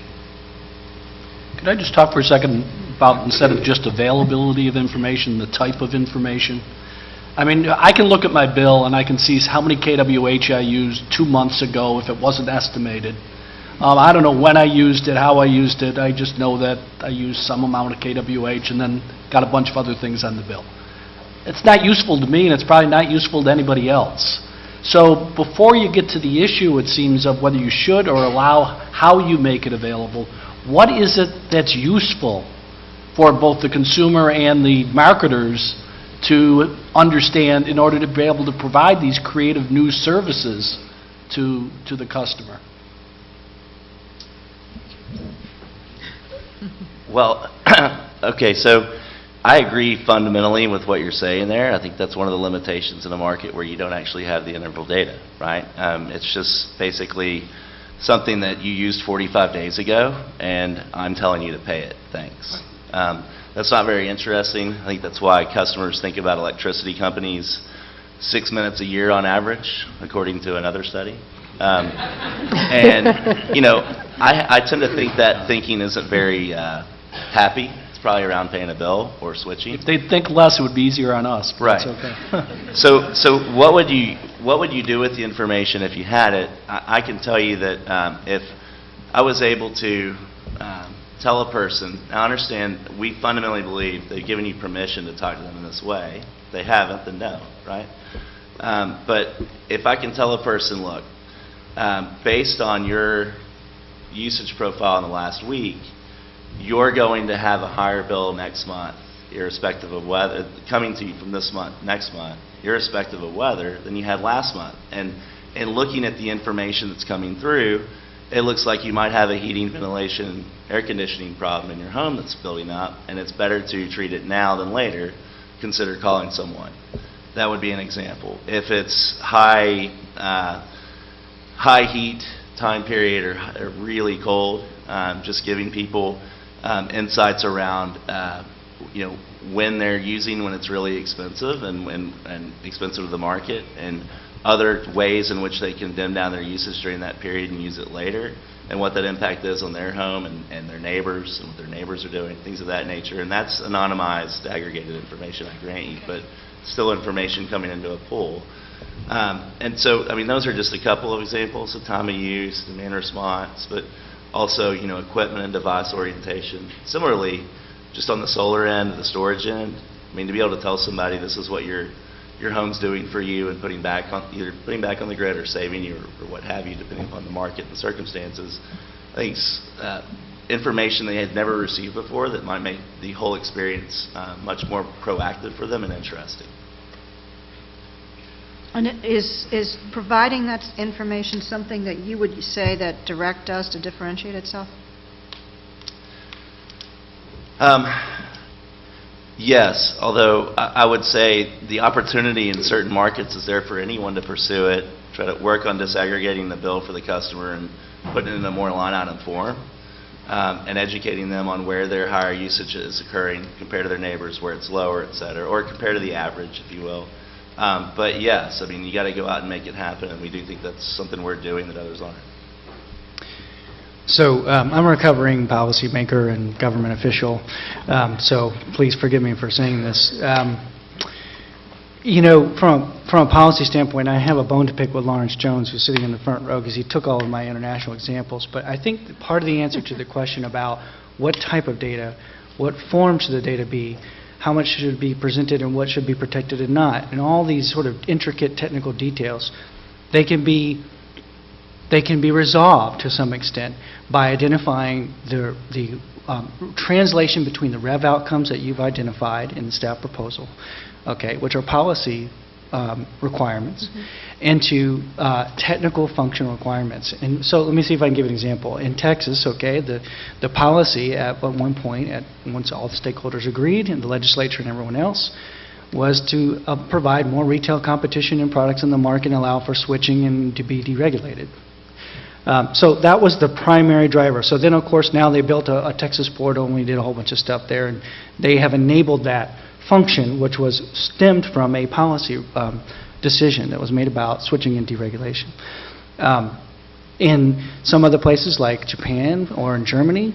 Could I just talk for a second about, instead of just availability of information, the type of information? I mean, I can look at my bill and I can see how many kWh I used 2 months ago if it wasn't estimated. I don't know when I used it, how I used it. I just know that I used some amount of kWh and then got a bunch of other things on the bill. It's not useful to me, and it's probably not useful to anybody else. So before you get to the issue, it seems, of whether you should or allow how you make it available, what is it that's useful for both the consumer and the marketers to understand in order to be able to provide these creative new services to the customer? Well, okay, so I agree fundamentally with what you're saying there. I think that's one of the limitations in a market where you don't actually have the interval data, right? It's just basically something that you used 45 days ago, and I'm telling you to pay it. Thanks. That's not very interesting. I think that's why customers think about electricity companies 6 minutes a year on average, according to another study. And, you know, I tend to think that thinking isn't very happy. It's probably around paying a bill or switching. If they'd think less, it would be easier on us, but Right. it's okay. So what would you do with the information if you had it? I can tell you that if I was able to tell a person, now understand, we fundamentally believe they've given you permission to talk to them in this way. If they haven't, then no, right? But if I can tell a person, look, based on your usage profile in the last week, you're going to have a higher bill next month, irrespective of whether, coming to you from this month, next month, irrespective of weather, than you had last month. And looking at the information that's coming through, it looks like you might have a heating, ventilation, air conditioning problem in your home that's building up, and it's better to treat it now than later. Consider calling someone. That would be an example. If it's high heat time period or really cold, just giving people insights around you know, when they're using when it's really expensive and expensive to the market, and other ways in which they can dim down their usage during that period and use it later, and what that impact is on their home and their neighbors and what their neighbors are doing, things of that nature. And that's anonymized, aggregated information, I grant you, but still information coming into a pool. And so, I mean, those are just a couple of examples of time of use, demand response, but also, you know, equipment and device orientation. Similarly, just on the solar end, the storage end, I mean, to be able to tell somebody this is what your home's doing for you and putting back on, either putting back on the grid or saving you or what have you, depending upon the market and the circumstances, I think it's information they had never received before that might make the whole experience much more proactive for them and interesting. And is providing that information something that you would say that Direct does to differentiate itself? Yes, although I would say the opportunity in certain markets is there for anyone to pursue it, try to work on disaggregating the bill for the customer and putting it in a more line item form, and educating them on where their higher usage is occurring compared to their neighbors, where it's lower, et cetera, or compared to the average, if you will. But yes, I mean, you got to go out and make it happen, and we do think that's something we're doing that others aren't. So I'm a recovering policymaker and government official, so please forgive me for saying this. You know, from a policy standpoint, I have a bone to pick with Lawrence Jones, who's sitting in the front row, because he took all of my international examples. But I think that part of the answer to the question about what type of data, what form should the data be, how much should it be presented, and what should be protected and not, and all these sort of intricate technical details, they can be resolved to some extent by identifying the translation between the REV outcomes that you've identified in the staff proposal, okay, which are policy requirements, into technical functional requirements. And so let me see if I can give an example. In Texas, okay, the policy at one point, once all the stakeholders agreed, and the legislature and everyone else, was to provide more retail competition in products in the market and allow for switching and to be deregulated. So that was the primary driver. So then, of course, now they built a Texas portal, and we did a whole bunch of stuff there, and they have enabled that function, which was stemmed from a policy decision that was made about switching and deregulation. In some other places like Japan or in Germany,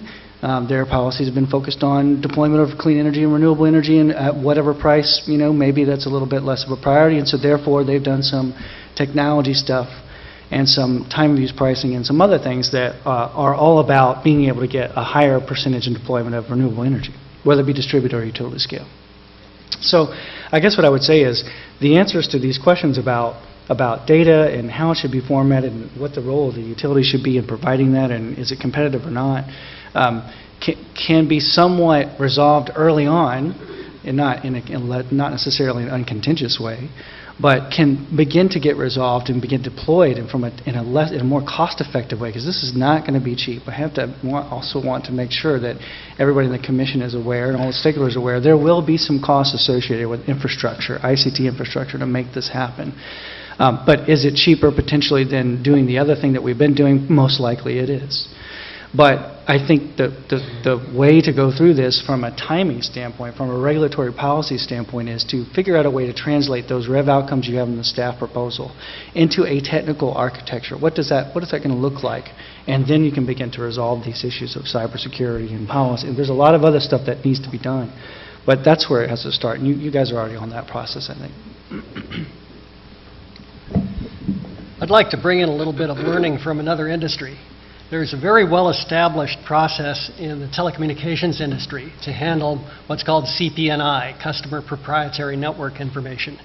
their policies have been focused on deployment of clean energy and renewable energy, and at whatever price, you know, maybe that's a little bit less of a priority, and so therefore they've done some technology stuff and some time of use pricing and some other things that are all about being able to get a higher percentage in deployment of renewable energy, whether it be distributed or utility scale. So I guess what I would say is the answers to these questions about data and how it should be formatted and what the role of the utility should be in providing that, and is it competitive or not, can be somewhat resolved early on, and not necessarily in an uncontentious way, but can begin to get resolved and begin deployed in a more cost-effective way, because this is not going to be cheap. I have to also want to make sure that everybody in the Commission is aware and all the stakeholders are aware there will be some costs associated with infrastructure, ICT infrastructure, to make this happen. But is it cheaper potentially than doing the other thing that we've been doing? Most likely it is. But I think the way to go through this from a timing standpoint, from a regulatory policy standpoint, is to figure out a way to translate those REV outcomes you have in the staff proposal into a technical architecture. What is that going to look like? And then you can begin to resolve these issues of cybersecurity and policy. And there's a lot of other stuff that needs to be done. But that's where it has to start. And you guys are already on that process, I think. I'd like to bring in a little bit of learning from another industry. There's a very well-established process in the telecommunications industry to handle what's called CPNI, Customer Proprietary Network Information.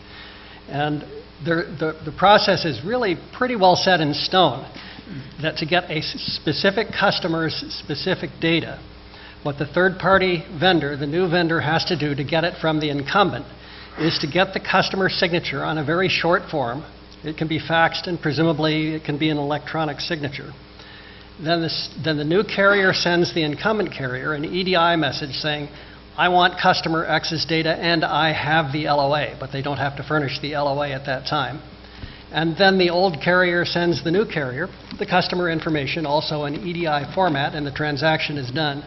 And the process is really pretty well set in stone, that to get a specific customer's specific data, what the third-party vendor, the new vendor, has to do to get it from the incumbent is to get the customer signature on a very short form. It can be faxed, and presumably it can be an electronic signature. Then the new carrier sends the incumbent carrier an EDI message saying, I want customer X's data and I have the LOA, but they don't have to furnish the LOA at that time. And then the old carrier sends the new carrier the customer information, also in EDI format, and the transaction is done.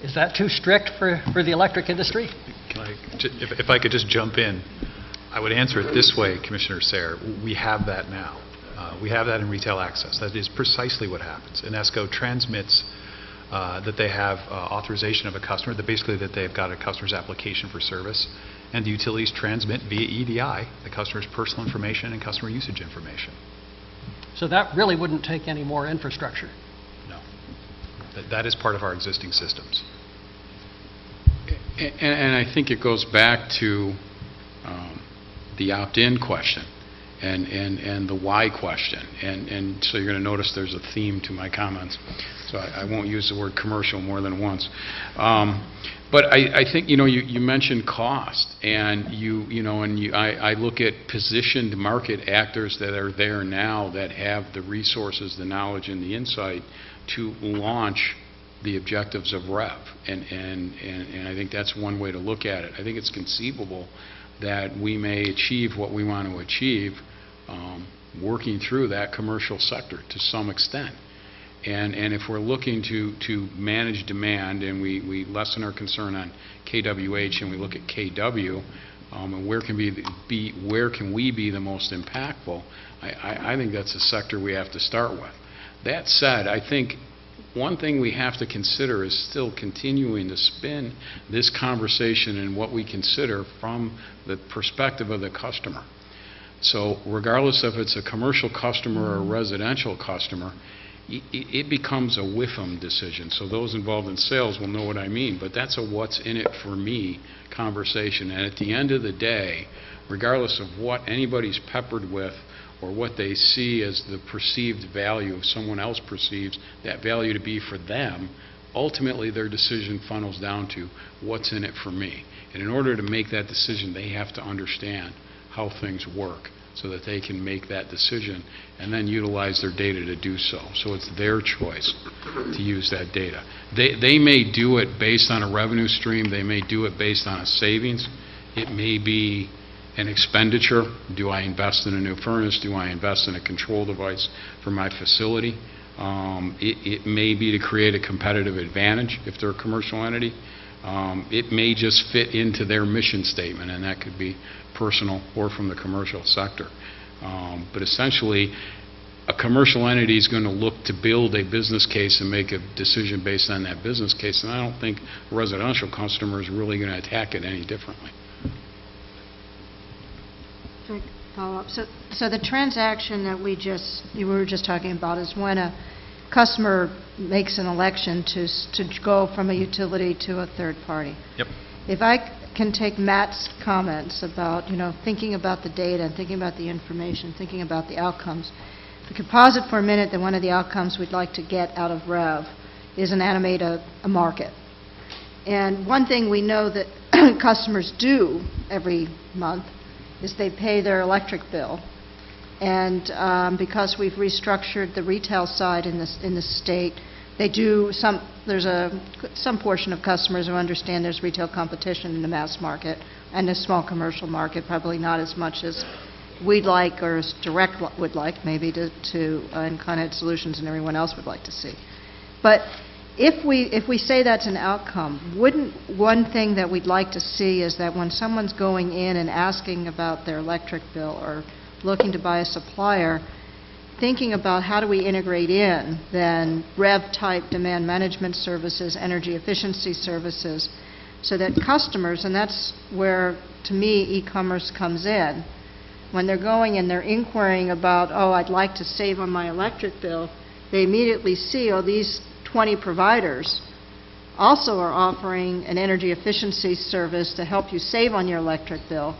Is that too strict for the electric industry? If I could just jump in, I would answer it this way, Commissioner Sayre. We have that now. We have that in retail access. That is precisely what happens. An ESCO transmits that they have authorization of a customer, that basically that they've got a customer's application for service, and the utilities transmit via EDI the customer's personal information and customer usage information. So that really wouldn't take any more infrastructure? No. That is part of our existing systems. And I think it goes back to the opt-in question and the why question. And so you're going to notice there's a theme to my comments. So I won't use the word commercial more than once. But I think, you mentioned cost, and I look at positioned market actors that are there now that have the resources, the knowledge, and the insight to launch the objectives of REV. And I think that's one way to look at it. I think it's conceivable that we may achieve what we want to achieve working through that commercial sector to some extent. And if we're looking to manage demand, and we lessen our concern on KWH and we look at KW, and where can we be the most impactful, I think that's a sector we have to start with. That said, I think one thing we have to consider is still continuing to spin this conversation in what we consider from the perspective of the customer. So regardless if it's a commercial customer or a residential customer, it becomes a WIFM decision. So those involved in sales will know what I mean, but that's a what's in it for me conversation. And at the end of the day, regardless of what anybody's peppered with or what they see as the perceived value of someone else perceives that value to be for them, ultimately their decision funnels down to what's in it for me. And in order to make that decision, they have to understand how things work so that they can make that decision and then utilize their data to do so. So it's their choice to use that data. They may do it based on a revenue stream. They may do it based on a savings. It may be an expenditure. Do I invest in a new furnace? Do I invest in a control device for my facility? It may be to create a competitive advantage if they're a commercial entity. It may just fit into their mission statement, and that could be personal or from the commercial sector. But essentially, a commercial entity is going to look to build a business case and make a decision based on that business case, and I don't think a residential customer is really going to attack it any differently. Follow up. So the transaction that you were just talking about is when a customer makes an election to go from a utility to a third party. Yep. If I can take Matt's comments about, thinking about the data and thinking about the information, thinking about the outcomes, we could posit for a minute that one of the outcomes we'd like to get out of REV is an animate a market. And one thing we know that customers do every month is they pay their electric bill. And because we've restructured the retail side in the state, there's some portion of customers who understand there's retail competition in the mass market and the small commercial market, probably not as much as we'd like, or as Direct would like, maybe, and Con Ed Solutions and everyone else would like to see. But if we say that's an outcome, wouldn't one thing that we'd like to see is that when someone's going in and asking about their electric bill or looking to buy a supplier, thinking about how do we integrate in then REV-type demand management services, energy efficiency services, so that customers, and that's where, to me, e-commerce comes in, when they're going and they're inquiring about, oh, I'd like to save on my electric bill, they immediately see, oh, these 20 providers also are offering an energy efficiency service to help you save on your electric bill.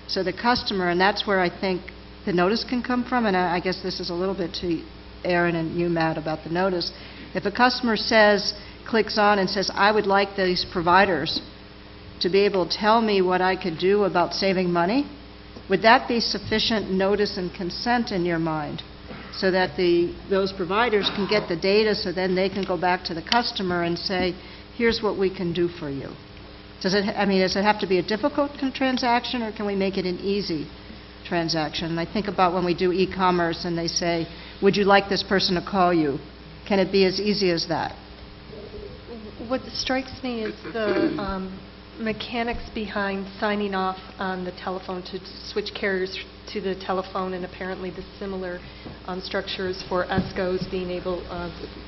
So the customer, and that's where I think the notice can come from, and I guess this is a little bit to Aaron and you, Matt, about the notice. If a customer clicks on and says, I would like these providers to be able to tell me what I could do about saving money, would that be sufficient notice and consent in your mind? So that those providers can get the data, so then they can go back to the customer and say, here's what we can do for you. Does it have to be a difficult transaction, or can we make it an easy transaction? And I think about when we do e-commerce and they say, would you like this person to call you? Can it be as easy as that? What strikes me is the mechanics behind signing off on the telephone to switch carriers to the telephone, and apparently the similar structures for ESCOs being able,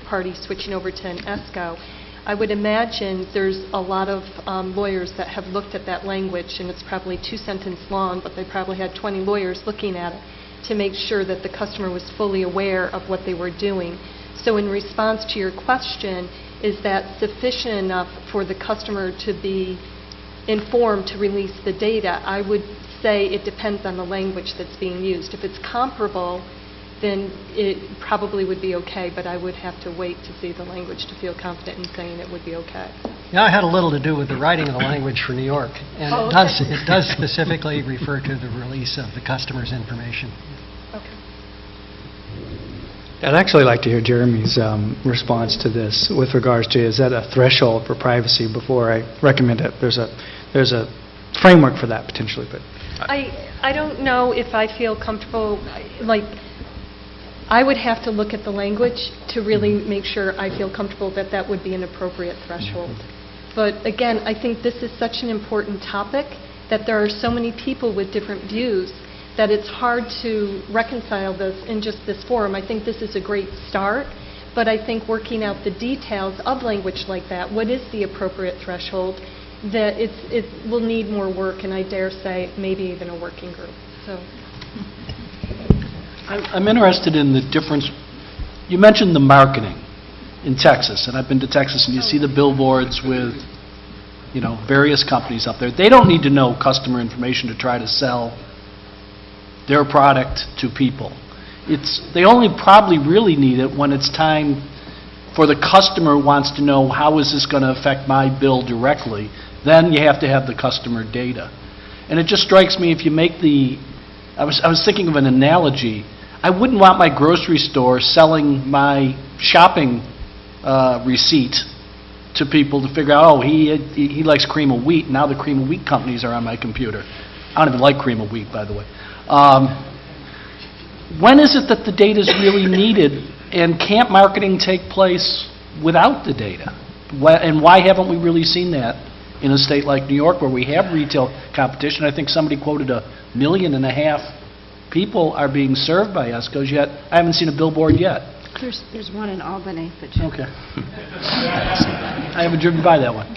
parties switching over to an ESCO. I would imagine there's a lot of lawyers that have looked at that language, and it's probably 2 sentences long, but they probably had 20 lawyers looking at it to make sure that the customer was fully aware of what they were doing. So in response to your question, is that sufficient enough for the customer to be informed to release the data? I would say it depends on the language that's being used. If it's comparable, then it probably would be okay, but I would have to wait to see the language to feel confident in saying it would be okay. Yeah, I had a little to do with the writing of the language for New York, and it does specifically refer to the release of the customer's information. Okay. I'd actually like to hear Jeremy's response to this with regards to, is that a threshold for privacy before I recommend it? There's a framework for that potentially, but I don't know if I feel comfortable, I would have to look at the language to really make sure I feel comfortable that that would be an appropriate threshold. But again, I think this is such an important topic that there are so many people with different views that it's hard to reconcile this in just this forum. I think this is a great start, but I think working out the details of language like that, what is the appropriate threshold, that it will need more work, and I dare say maybe even a working group. So. I'm interested in the difference. You mentioned the marketing in Texas, and I've been to Texas, and you see the billboards with, various companies up there. They don't need to know customer information to try to sell their product to people. They only probably really need it when it's time for the customer wants to know, how is this going to affect my bill directly? Then you have to have the customer data. And it just strikes me, if you make I was thinking of an analogy. I wouldn't want my grocery store selling my shopping receipt to people to figure out, oh, he likes cream of wheat. Now the cream of wheat companies are on my computer. I don't even like cream of wheat, by the way. When is it that the data is really needed, and can't marketing take place without the data? And why haven't we really seen that in a state like New York, where we have retail competition? I think somebody quoted 1.5 million people are being served by ESCOs, yet I haven't seen a billboard yet. There's one in Albany, but okay. I haven't driven by that one.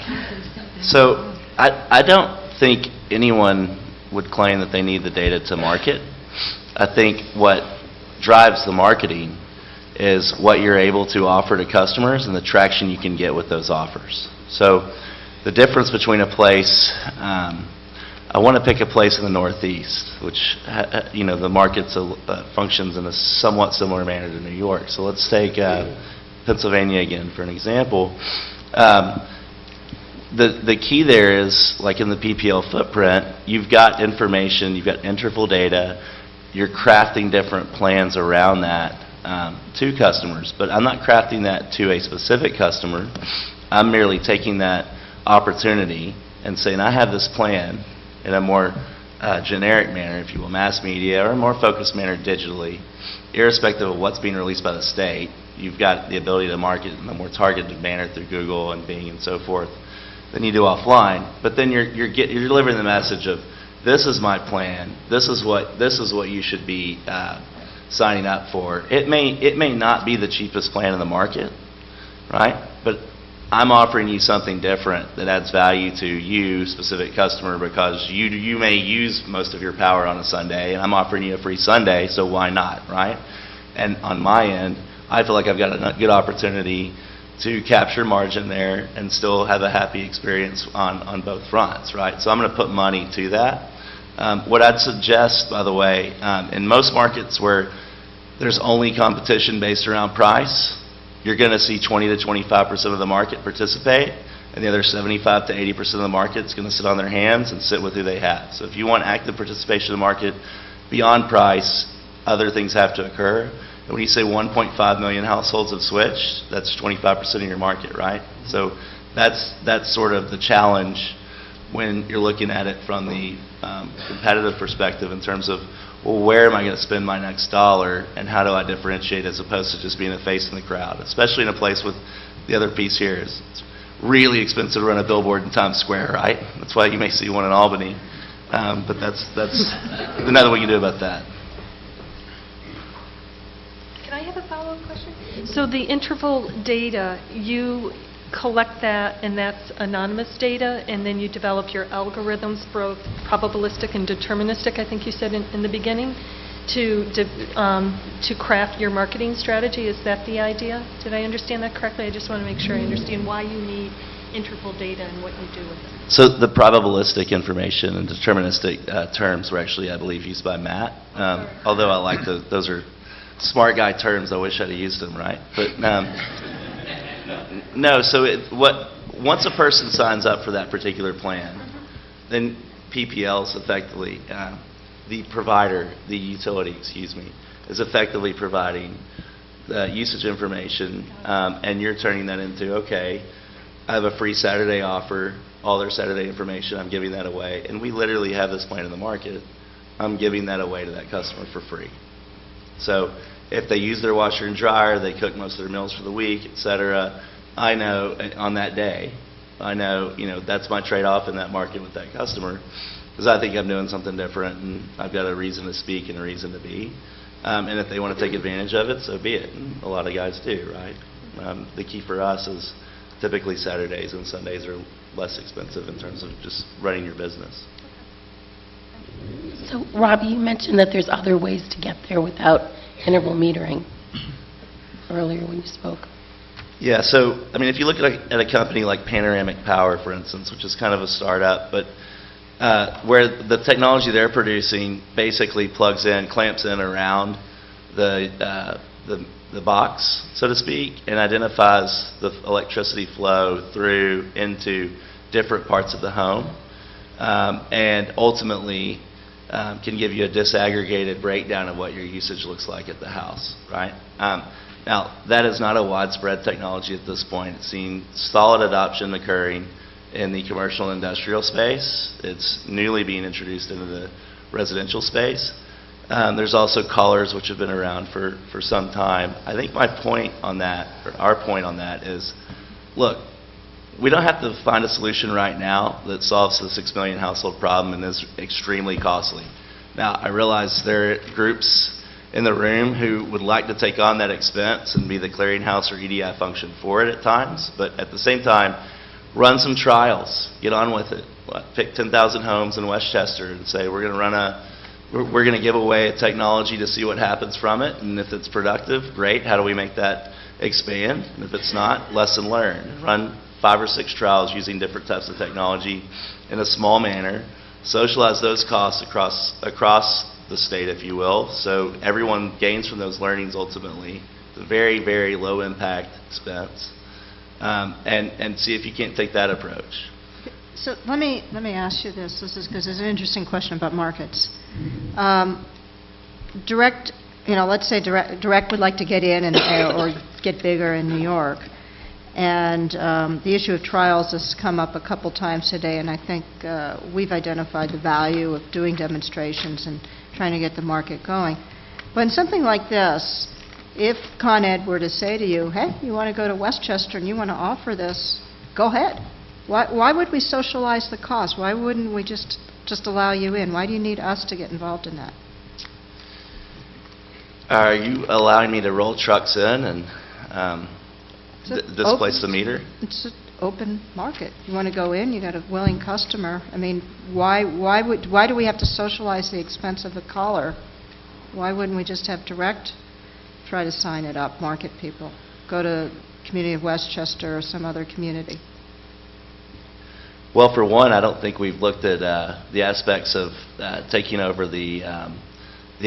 So I don't think anyone would claim that they need the data to market. I think what drives the marketing is what you're able to offer to customers and the traction you can get with those offers. So the difference between a place, I want to pick a place in the Northeast, which the market functions in a somewhat similar manner to New York. So let's take Pennsylvania again for an example. The key there is, like in the PPL footprint, you've got information, you've got interval data, you're crafting different plans around that to customers. But I'm not crafting that to a specific customer. I'm merely taking that opportunity and saying, I have this plan in a more generic manner, if you will, mass media, or a more focused manner digitally, irrespective of what's being released by the state, you've got the ability to market in a more targeted manner through Google and Bing and so forth than you do offline. But then you're delivering the message of, this is my plan, this is what you should be signing up for. It may not be the cheapest plan in the market, right? But I'm offering you something different that adds value to you, specific customer, because you may use most of your power on a Sunday, and I'm offering you a free Sunday, so why not, right? And on my end, I feel like I've got a good opportunity to capture margin there and still have a happy experience on both fronts, right? So I'm going to put money to that. What I'd suggest, by the way, in most markets where there's only competition based around price, you're going to see 20 to 25% of the market participate, and the other 75 to 80% of the market is going to sit on their hands and sit with who they have. So if you want active participation in the market beyond price, other things have to occur. And when you say 1.5 million households have switched, that's 25% of your market, right? So that's sort of the challenge when you're looking at it from the competitive perspective in terms of, well, where am I going to spend my next dollar, and how do I differentiate as opposed to just being a face in the crowd, especially in a place with the other piece here is it's really expensive to run a billboard in Times Square, right? That's why you may see one in Albany, but that's nothing we can do about that. Can I have a follow-up question? So the interval data, you collect that, and that's anonymous data, and then you develop your algorithms, both probabilistic and deterministic, I think you said in the beginning, to craft your marketing strategy. Is that the idea? Did I understand that correctly? I just want to make sure I understand why you need interval data and what you do with it. So the probabilistic information and deterministic terms were actually, I believe, used by Matt. Although I like those are smart guy terms. I wish I'd have used them, right? But no. So once a person signs up for that particular plan, then PPL is effectively the provider, the utility, is effectively providing the usage information, and you're turning that into, okay, I have a free Saturday offer, all their Saturday information, I'm giving that away. And we literally have this plan in the market. I'm giving that away to that customer for free. So if they use their washer and dryer, they cook most of their meals for the week, et cetera, I know on that day, I know, that's my trade-off in that market with that customer, because I think I'm doing something different, and I've got a reason to speak and a reason to be. And if they want to take advantage of it, so be it. And a lot of guys do, right? The key for us is typically Saturdays and Sundays are less expensive in terms of just running your business. So, Robbie, you mentioned that there's other ways to get there without interval metering earlier when you spoke. Yeah, so, I mean, if you look at a company like Panoramic Power, for instance, which is kind of a startup, but where the technology they're producing basically plugs in, clamps in around the box, so to speak, and identifies the electricity flow through into different parts of the home, and ultimately can give you a disaggregated breakdown of what your usage looks like at the house, right? Now, that is not a widespread technology at this point. It's seen solid adoption occurring in the commercial and industrial space. It's newly being introduced into the residential space. There's also collars, which have been around for some time. I think my point on that, or our point on that is, look, we don't have to find a solution right now that solves the 6 million household problem and is extremely costly. Now, I realize there are groups in the room who would like to take on that expense and be the clearinghouse or EDI function for it at times, but at the same time, run some trials, get on with it. Pick 10,000 homes in Westchester and say, we're going to give away a technology to see what happens from it, and if it's productive, great, how do we make that expand? And if it's not, lesson learned. Run 5 or 6 trials using different types of technology in a small manner, socialize those costs across the state, if you will, so everyone gains from those learnings ultimately. It's a very, very low impact expense, and see if you can't take that approach. So let me ask you this. This is because it's an interesting question about markets. Direct, let's say direct would like to get in and or get bigger in New York. And the issue of trials has come up a couple times today, and I think we've identified the value of doing demonstrations and trying to get the market going. But in something like this, if Con Ed were to say to you, hey, you want to go to Westchester and you want to offer this, go ahead. Why would we socialize the cost? Why wouldn't we just allow you in? Why do you need us to get involved in that? Are you allowing me to roll trucks in and displace the meter? It's an open market. You want to go in, you got a willing customer. I mean, why do we have to socialize the expense of the caller? Why wouldn't we just have direct, try to sign it up, market people? Go to community of Westchester or some other community. Well, for one, I don't think we've looked at the aspects of taking over the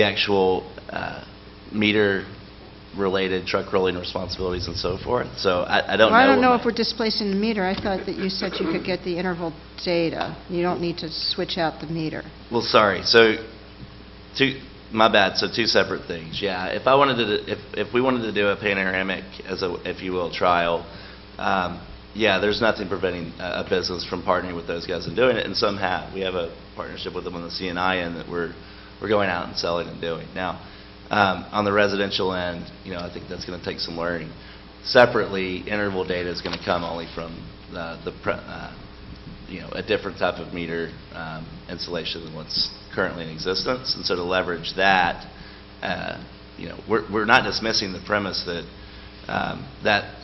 actual meter-related truck rolling responsibilities and so forth. So I don't know. Well, I don't know if we're displacing the meter. I thought that you said you could get the interval data. You don't need to switch out the meter. Well, sorry. So, my bad. So two separate things. Yeah, if we wanted to do a panoramic, as a, if you will, trial. Yeah, there's nothing preventing a business from partnering with those guys and doing it, and some have. We have a partnership with them on the C&I end that we're going out and selling and doing. Now, on the residential end, I think that's going to take some learning. Separately, interval data is going to come only from a different type of meter installation than what's currently in existence, and so to leverage that, we're not dismissing the premise that that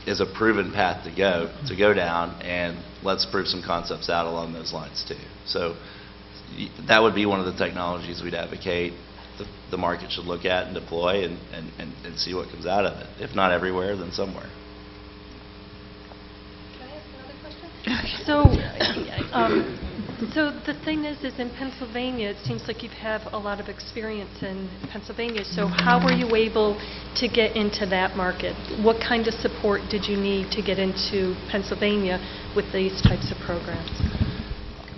is a proven path to go down, and let's prove some concepts out along those lines too. So that would be one of the technologies we'd advocate the market should look at and deploy and see what comes out of it. If not everywhere, then somewhere. Can I ask another question? So the thing is in Pennsylvania, it seems like you have a lot of experience in Pennsylvania. So how were you able to get into that market? What kind of support did you need to get into Pennsylvania with these types of programs?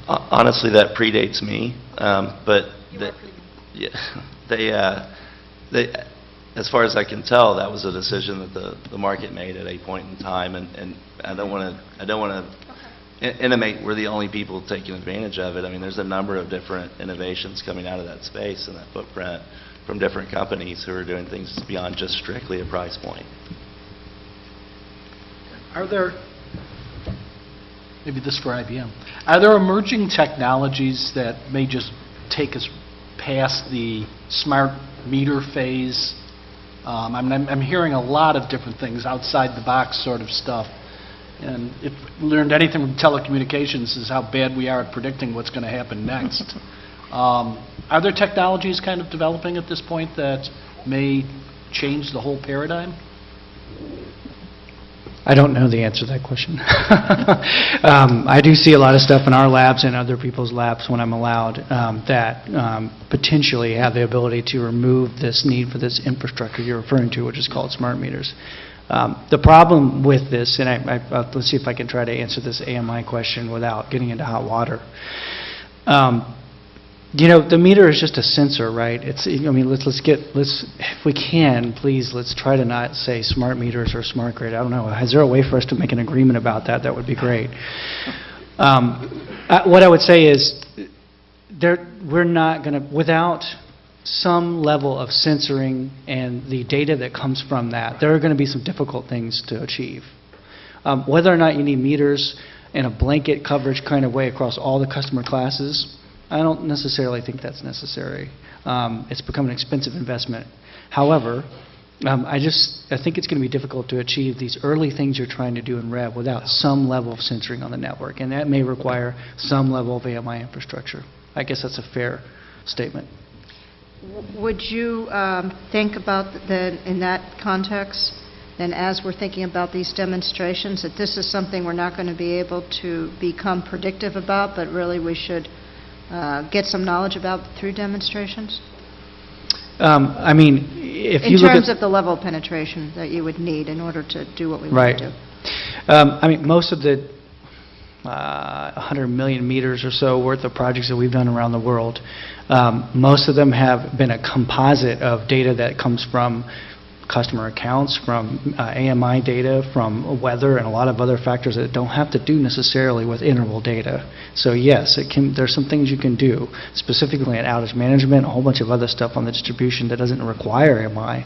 Honestly, that predates me. But as far as I can tell, that was a decision that the market made at a point in time, and I don't want to intimate we're the only people taking advantage of it. I mean, there's a number of different innovations coming out of that space and that footprint from different companies who are doing things beyond just strictly a price point. Are there, maybe this for IBM, are there emerging technologies that may just take us past the smart meter phase? I'm hearing a lot of different things, outside the box sort of stuff. And if we learned anything from telecommunications is how bad we are at predicting what's going to happen next. Are there technologies kind of developing at this point that may change the whole paradigm? I don't know the answer to that question. I do see a lot of stuff in our labs and other people's labs when I'm allowed that potentially have the ability to remove this need for this infrastructure you're referring to, which is called smart meters. The problem with this, and let's see if I can try to answer this AMI question without getting into hot water. The meter is just a sensor, right? If we can, please, let's try to not say smart meters or smart grid. I don't know. Is there a way for us to make an agreement about that? That would be great. What I would say is, we're not going to, without some level of censoring and the data that comes from that, there are going to be some difficult things to achieve. Whether or not you need meters in a blanket coverage kind of way across all the customer classes, I don't necessarily think that's necessary. It's become an expensive investment. However, I think it's going to be difficult to achieve these early things you're trying to do in REV without some level of censoring on the network, and that may require some level of AMI infrastructure. I guess that's a fair statement. Would you think about in that context, then as we're thinking about these demonstrations, that this is something we're not going to be able to become predictive about, but really we should get some knowledge about through demonstrations? I mean, if you in look terms at of the level of penetration that you would need in order to do what we right. want to do. I mean, most of the 100 million meters or so worth of projects that we've done around the world, most of them have been a composite of data that comes from customer accounts, from AMI data, from weather, and a lot of other factors that don't have to do necessarily with interval data. So yes, there's some things you can do, specifically in outage management, a whole bunch of other stuff on the distribution that doesn't require AMI.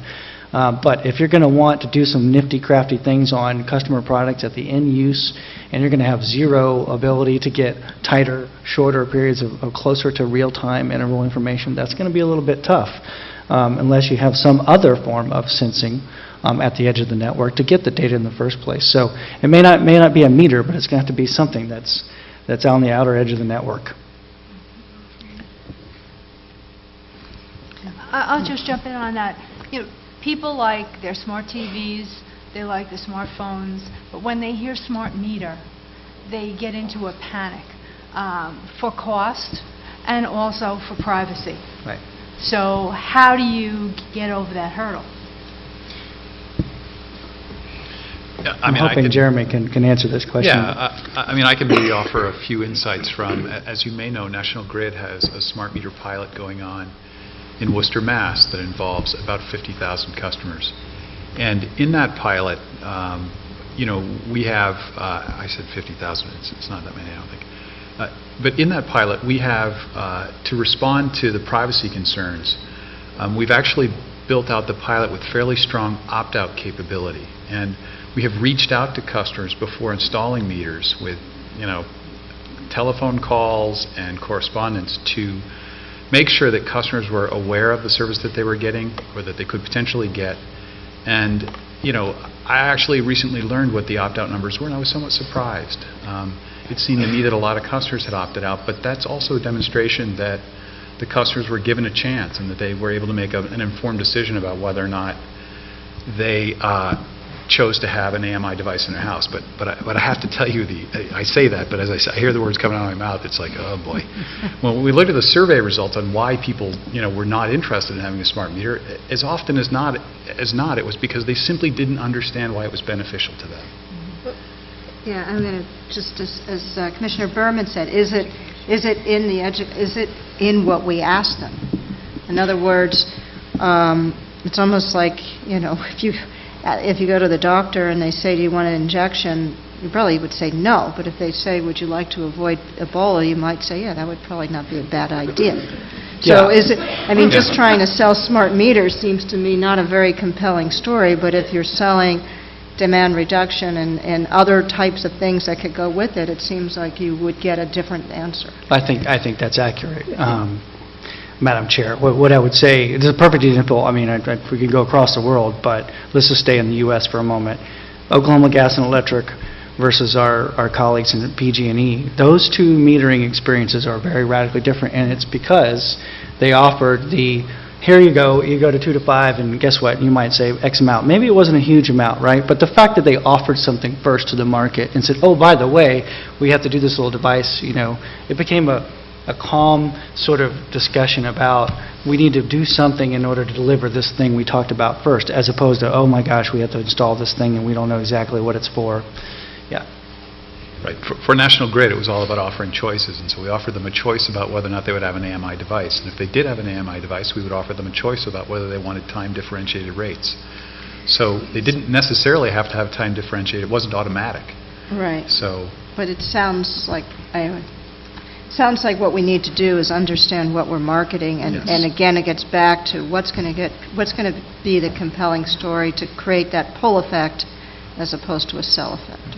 But if you're going to want to do some nifty, crafty things on customer products at the end use, and you're going to have zero ability to get tighter, shorter periods of closer to real-time interval information, that's going to be a little bit tough, unless you have some other form of sensing at the edge of the network to get the data in the first place. So it may not be a meter, but it's going to have to be something that's on the outer edge of the network. I'll just jump in on that. You know, people like their smart TVs, they like the smartphones, but when they hear smart meter, they get into a panic for cost and also for privacy. Right. So how do you get over that hurdle? I'm hoping Jeremy can answer this question. Yeah, I mean, I can maybe offer a few insights from, as you may know, National Grid has a smart meter pilot going on in Worcester, Mass. that involves about 50,000 customers. And in that pilot, you know, we have, I said 50,000, it's not that many, I don't think. But in that pilot, we have, to respond to the privacy concerns, we've actually built out the pilot with fairly strong opt-out capability. And we have reached out to customers before installing meters with, you know, telephone calls and correspondence to make sure that customers were aware of the service that they were getting or that they could potentially get. And, you know, I actually recently learned what the opt-out numbers were, and I was somewhat surprised. It seemed to me that a lot of customers had opted out, but that's also a demonstration that the customers were given a chance and that they were able to make an informed decision about whether or not they chose to have an AMI device in their house. But I have to tell you, I say that, but as I hear the words coming out of my mouth, it's like, oh boy. When we looked at the survey results on why people, you know, were not interested in having a smart meter, as often as not, it was because they simply didn't understand why it was beneficial to them. Yeah, I'm going to just, as Commissioner Berman said, is it in what we asked them? In other words, it's almost like, you know, if you go to the doctor and they say, do you want an injection, you probably would say no. But if they say, would you like to avoid Ebola, you might say, yeah, that would probably not be a bad idea. So is it, I mean, just trying to sell smart meters seems to me not a very compelling story, but if you're selling demand reduction and other types of things that could go with it, it seems like you would get a different answer. I think that's accurate. Madam Chair, what I would say, it's a perfect example. I mean, we could go across the world, but let's just stay in the U.S. for a moment. Oklahoma Gas and Electric versus our colleagues in PG&E. Those two metering experiences are very radically different, and it's because they offered here you go to 2 to 5, and guess what? You might say X amount. Maybe it wasn't a huge amount, right? But the fact that they offered something first to the market and said, oh, by the way, we have to do this little device, you know, it became a calm sort of discussion about we need to do something in order to deliver this thing we talked about first, as opposed to, oh my gosh, we have to install this thing and we don't know exactly what it's for. Yeah. Right. For National Grid, it was all about offering choices, and so we offered them a choice about whether or not they would have an AMI device. And if they did have an AMI device, we would offer them a choice about whether they wanted time-differentiated rates. So they didn't necessarily have to have time-differentiated. It wasn't automatic. Right. So. But it sounds like, anyway, sounds like what we need to do is understand what we're marketing, and, Yes. and again, it gets back to what's going to be the compelling story to create that pull effect as opposed to a sell effect.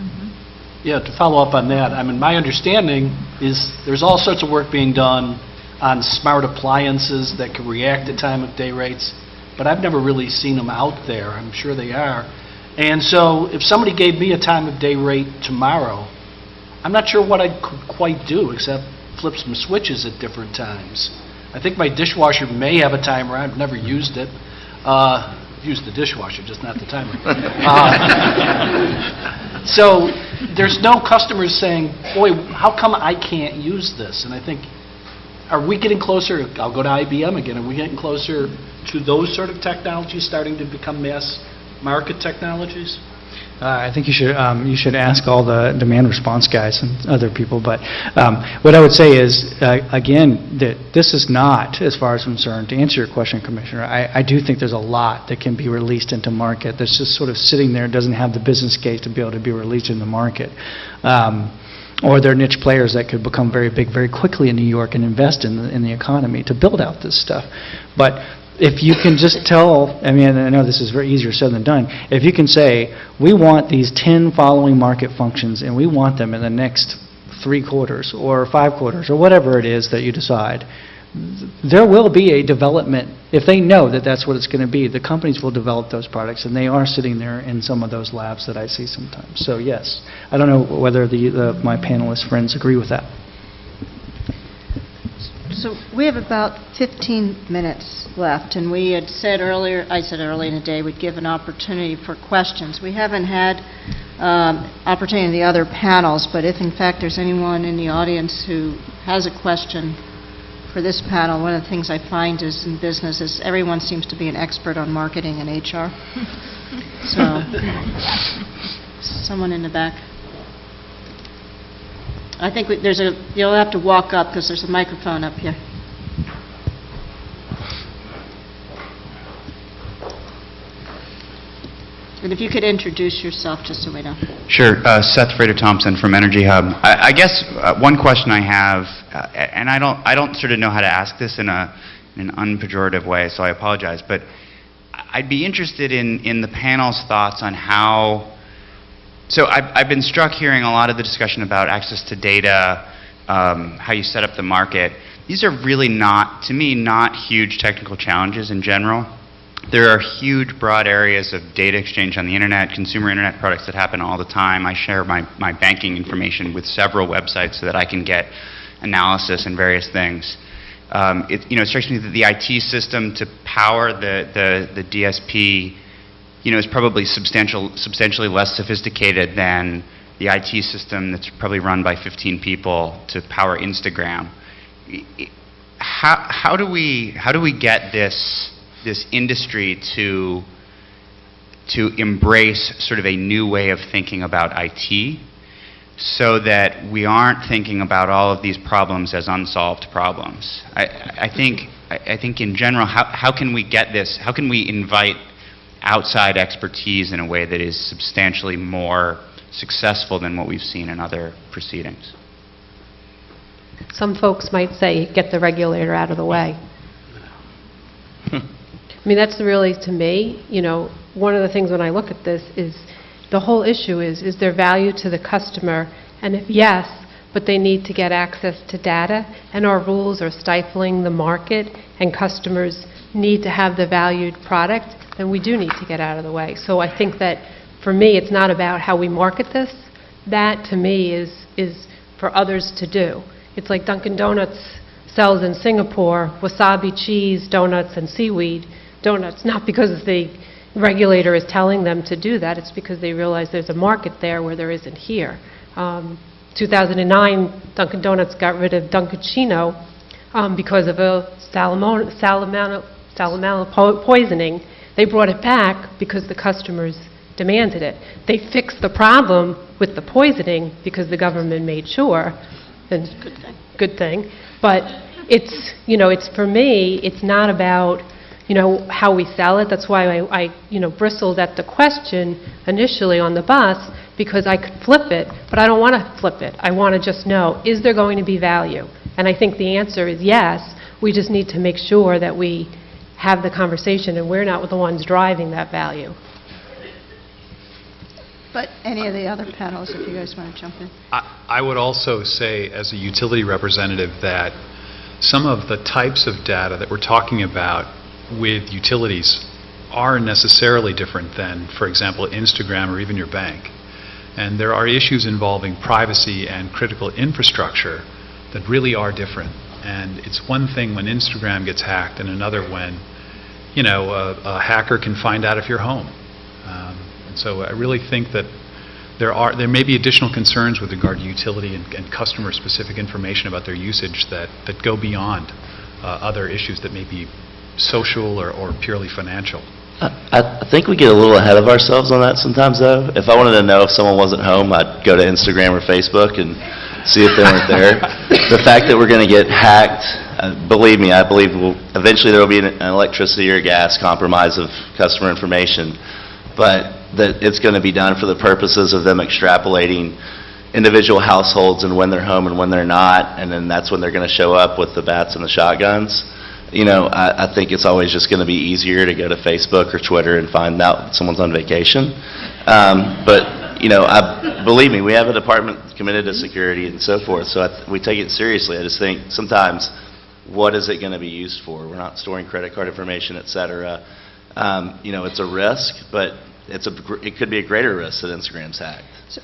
Yeah, to follow up on that, I mean, my understanding is there's all sorts of work being done on smart appliances that can react to time of day rates, but I've never really seen them out there. I'm sure they are. And so if somebody gave me a time of day rate tomorrow, I'm not sure what I could quite do except flip some switches at different times. I think my dishwasher may have a timer. I've never used it. Used the dishwasher, just not the timer. So there's no customers saying, boy, how come I can't use this? And I think, are we getting closer? I'll go to IBM again. Are we getting closer to those sort of technologies starting to become mass market technologies? I think you should ask all the demand response guys and other people, but what I would say is, again, that this is not, as far as I'm concerned, to answer your question, Commissioner, I do think there's a lot that can be released into market that's just sort of sitting there, doesn't have the business case to be able to be released in the market. Or there are niche players that could become very big very quickly in New York and invest in the economy to build out this stuff. But if you can just tell, I mean, I know this is very easier said than done, if you can say, we want these 10 following market functions and we want them in the next 3 quarters or 5 quarters or whatever it is that you decide, there will be a development. If they know that that's what it's going to be, the companies will develop those products, and they are sitting there in some of those labs that I see sometimes. So yes, I don't know whether my panelist friends agree with that. So we have about 15 minutes left, and we had said earlier, I said earlier in the day, we'd give an opportunity for questions. We haven't had opportunity in the other panels, but if in fact there's anyone in the audience who has a question for this panel, one of the things I find is in business is everyone seems to be an expert on marketing and HR. So, someone in the back. I think you'll have to walk up because there's a microphone up here. And if you could introduce yourself just so we know. Sure. Seth Frater-Thompson from Energy Hub. I guess one question I have, and I don't sort of know how to ask this in an unpejorative way, so I apologize, but I'd be interested in the panel's thoughts on how. So I've been struck hearing a lot of the discussion about access to data, how you set up the market. These are really not, to me, not huge technical challenges in general. There are huge, broad areas of data exchange on the internet, consumer internet products that happen all the time. I share my banking information with several websites so that I can get analysis and various things. It strikes me that the IT system to power the DSP is probably substantially less sophisticated than the IT system that's probably run by 15 people to power Instagram. How do we get this industry to embrace sort of a new way of thinking about IT so that we aren't thinking about all of these problems as unsolved problems? I think in general, how can we get this? How can we invite outside expertise in a way that is substantially more successful than what we've seen in other proceedings? Some folks might say, get the regulator out of the way. I mean, that's really, to me, one of the things when I look at this is the whole issue is there value to the customer? And if yes, but they need to get access to data, and our rules are stifling the market, and customers need to have the valued product, then we do need to get out of the way. So I think that, for me, it's not about how we market this. That, to me, is for others to do. It's like Dunkin' Donuts sells in Singapore wasabi cheese, donuts, and seaweed donuts, not because the regulator is telling them to do that. It's because they realize there's a market there where there isn't here. 2009, Dunkin' Donuts got rid of Dunkaccino because of a salmonella poisoning. They brought it back because the customers demanded it. They fixed the problem with the poisoning because the government made sure. And good thing. But it's for me, it's not about how we sell it. That's why I bristled at the question initially on the bus, because I could flip it, but I don't want to flip it. I want to just know, is there going to be value? And I think the answer is yes. We just need to make sure that we have the conversation and we're not the ones driving that value. But any of the other panelists, if you guys want to jump in. I would also say, as a utility representative, that some of the types of data that we're talking about with utilities are necessarily different than, for example, Instagram or even your bank. And there are issues involving privacy and critical infrastructure that really are different. And it's one thing when Instagram gets hacked and another when, a hacker can find out if you're home. And so I really think that there may be additional concerns with regard to utility and customer-specific information about their usage that go beyond other issues that may be social or purely financial. I think we get a little ahead of ourselves on that sometimes, though. If I wanted to know if someone wasn't home, I'd go to Instagram or Facebook and see if they weren't there. The fact that we're going to get hacked, believe me, I believe eventually there will be an electricity or gas compromise of customer information, but that it's going to be done for the purposes of them extrapolating individual households and when they're home and when they're not, and then that's when they're going to show up with the bats and the shotguns. You know, I think it's always just going to be easier to go to Facebook or Twitter and find out someone's on vacation. But, you know, believe me, we have a department committed to security and so forth, so we take it seriously. I just think sometimes, what is it going to be used for? We're not storing credit card information, et cetera. You know, it's a risk, but it could be a greater risk that Instagram's hacked. So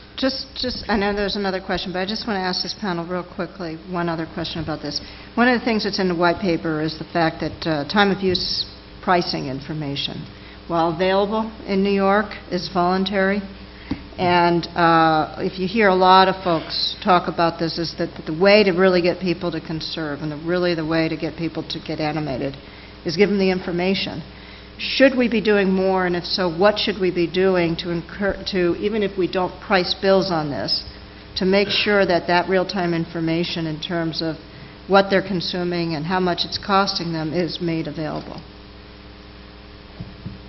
I know there's another question, but I just want to ask this panel real quickly one other question about this. One of the things that's in the white paper is the fact that time of use pricing information, while available in New York, is voluntary. And if you hear a lot of folks talk about this, is that the way to really get people to conserve and really the way to get people to get animated is give them the information. Should we be doing more, and if so, what should we be doing to even if we don't price bills on this, to make sure that that real-time information in terms of what they're consuming and how much it's costing them is made available?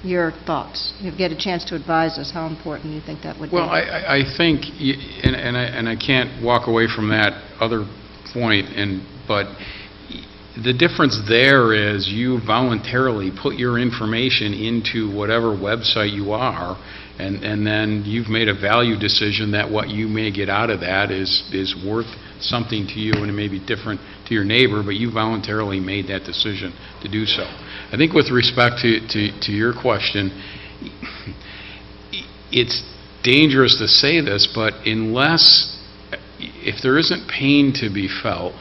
Your thoughts. You get a chance to advise us how important you think that would be. Well, I think, and I can't walk away from that other point, but the difference there is you voluntarily put your information into whatever website you are, and then you've made a value decision that what you may get out of that is worth something to you, and it may be different to your neighbor, but you voluntarily made that decision to do so. I think with respect to your question, it's dangerous to say this, but if there isn't pain to be felt,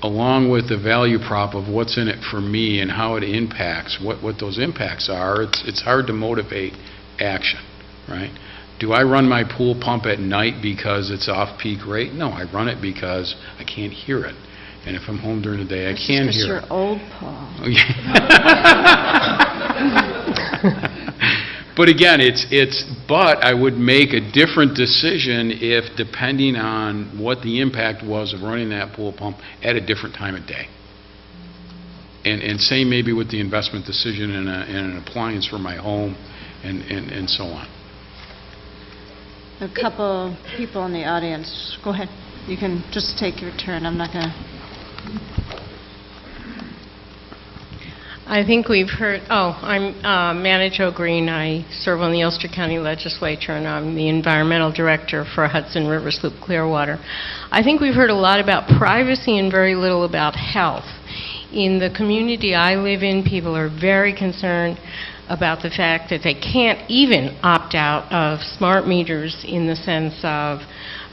along with the value prop of what's in it for me and how it impacts, what those impacts are, it's hard to motivate action, right? Do I run my pool pump at night because it's off-peak rate? No, I run it because I can't hear it. And if I'm home during the day, I can hear it. You're old, Paul. But again, but I would make a different decision if, depending on what the impact was of running that pool pump at a different time of day. And same maybe with the investment decision in an appliance for my home and so on. A couple people in the audience. Go ahead. You can just take your turn. I'm not going to... I think we've heard, I'm Manager Green. I serve on the Ulster County Legislature, and I'm the Environmental Director for Hudson River Sloop Clearwater. I think we've heard a lot about privacy and very little about health. In the community I live in, people are very concerned about the fact that they can't even opt out of smart meters in the sense of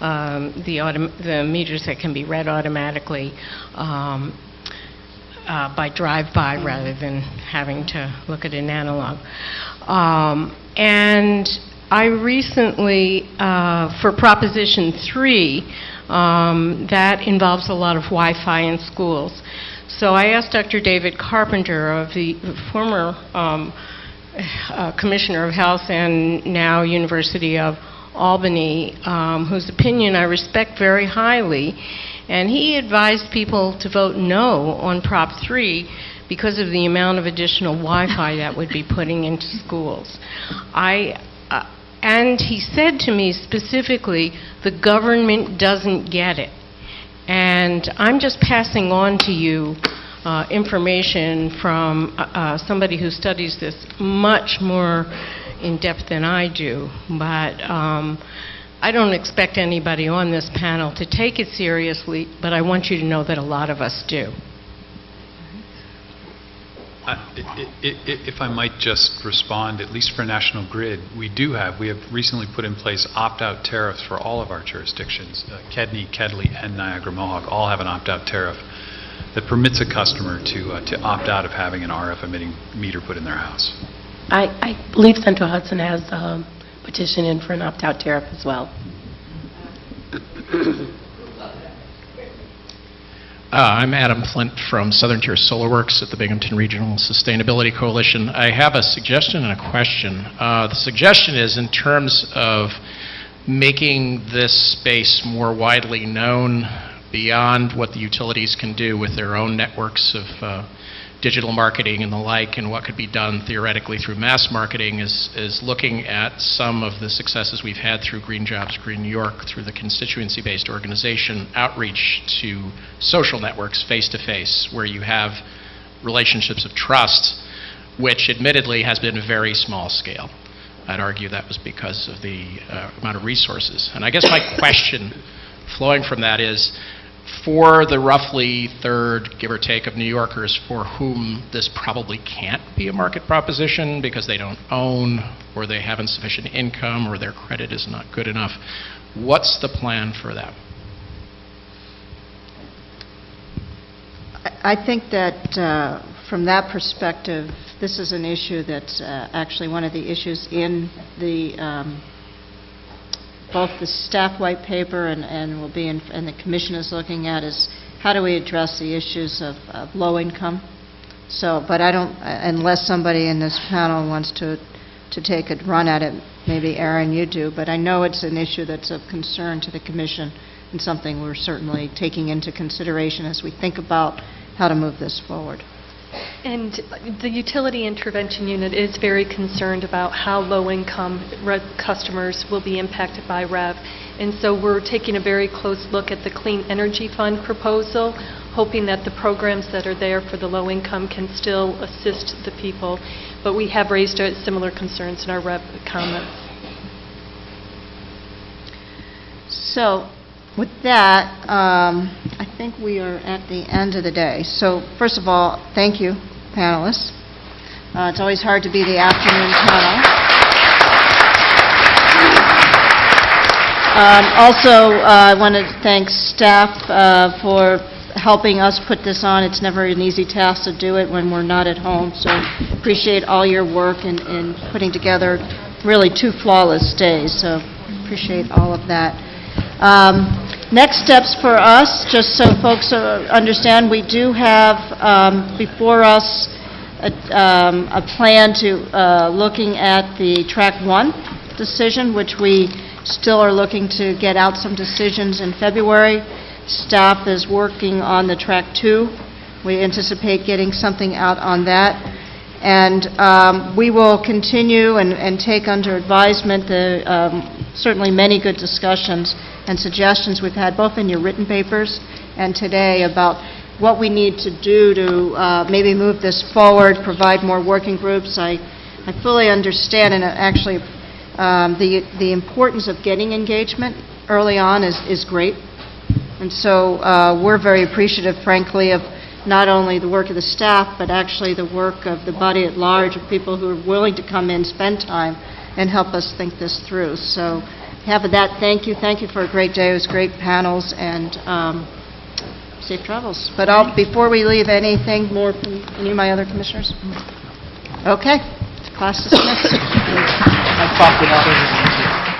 the meters that can be read automatically by drive-by rather than having to look at an analog. And I recently, for Proposition 3, that involves a lot of Wi-Fi in schools. So I asked Dr. David Carpenter, of the former Commissioner of Health and now University of Albany, whose opinion I respect very highly, and he advised people to vote no on Prop 3 because of the amount of additional Wi-Fi that would be putting into schools. And he said to me specifically, the government doesn't get it. And I'm just passing on to you information from somebody who studies this much more in depth than I do. But I don't expect anybody on this panel to take it seriously, but I want you to know that a lot of us do. If I might just respond, at least for National Grid, we have recently put in place opt-out tariffs for all of our jurisdictions. Kedney, Kedley, and Niagara Mohawk all have an opt-out tariff that permits a customer to opt out of having an RF emitting meter put in their house. I believe Central Hudson has a petition in for an opt-out tariff as well. I'm Adam Flint from Southern Tier Solar Works at the Binghamton Regional Sustainability Coalition. I have a suggestion and a question. The suggestion is in terms of making this space more widely known beyond what the utilities can do with their own networks of digital marketing and the like, and what could be done theoretically through mass marketing is looking at some of the successes we've had through Green Jobs, Green New York, through the constituency-based organization outreach to social networks face-to-face, where you have relationships of trust, which admittedly has been very small scale. I'd argue that was because of the amount of resources. And I guess my question flowing from that is, for the roughly third, give or take, of New Yorkers for whom this probably can't be a market proposition because they don't own, or they haven't sufficient income, or their credit is not good enough, what's the plan for them? I think that from that perspective, this is an issue that's actually one of the issues in the both the staff white paper and will be and the commission is looking at is how do we address the issues of low income. So, but I don't, unless somebody in this panel wants to take a run at it, maybe Aaron, you do, but I know it's an issue that's of concern to the commission and something we're certainly taking into consideration as we think about how to move this forward. And the Utility Intervention Unit is very concerned about how low-income customers will be impacted by REV. And so we're taking a very close look at the Clean Energy Fund proposal, hoping that the programs that are there for the low income can still assist the people. But we have raised similar concerns in our REV comments. So with that, I think we are at the end of the day. So first of all, thank you, panelists. It's always hard to be the afternoon panel. Also, I want to thank staff for helping us put this on. It's never an easy task to do it when we're not at home, so appreciate all your work in putting together really 2 flawless days, so appreciate all of that. Next steps for us, just so folks understand, we do have before us a plan to looking at the Track 1 decision, which we still are looking to get out some decisions in February. Staff is working on the Track 2. We anticipate getting something out on that. And we will continue and take under advisement the certainly many good discussions and suggestions we've had both in your written papers and today about what we need to do to maybe move this forward, provide more working groups. I fully understand, and actually the importance of getting engagement early on is great. And so we're very appreciative, frankly, of not only the work of the staff, but actually the work of the body at large, of people who are willing to come in, spend time, and help us think this through. So have that, thank you. Thank you for a great day. It was great panels, and safe travels. But before we leave, anything more from any of my other commissioners? Okay. Class dismissed. I talked without everything.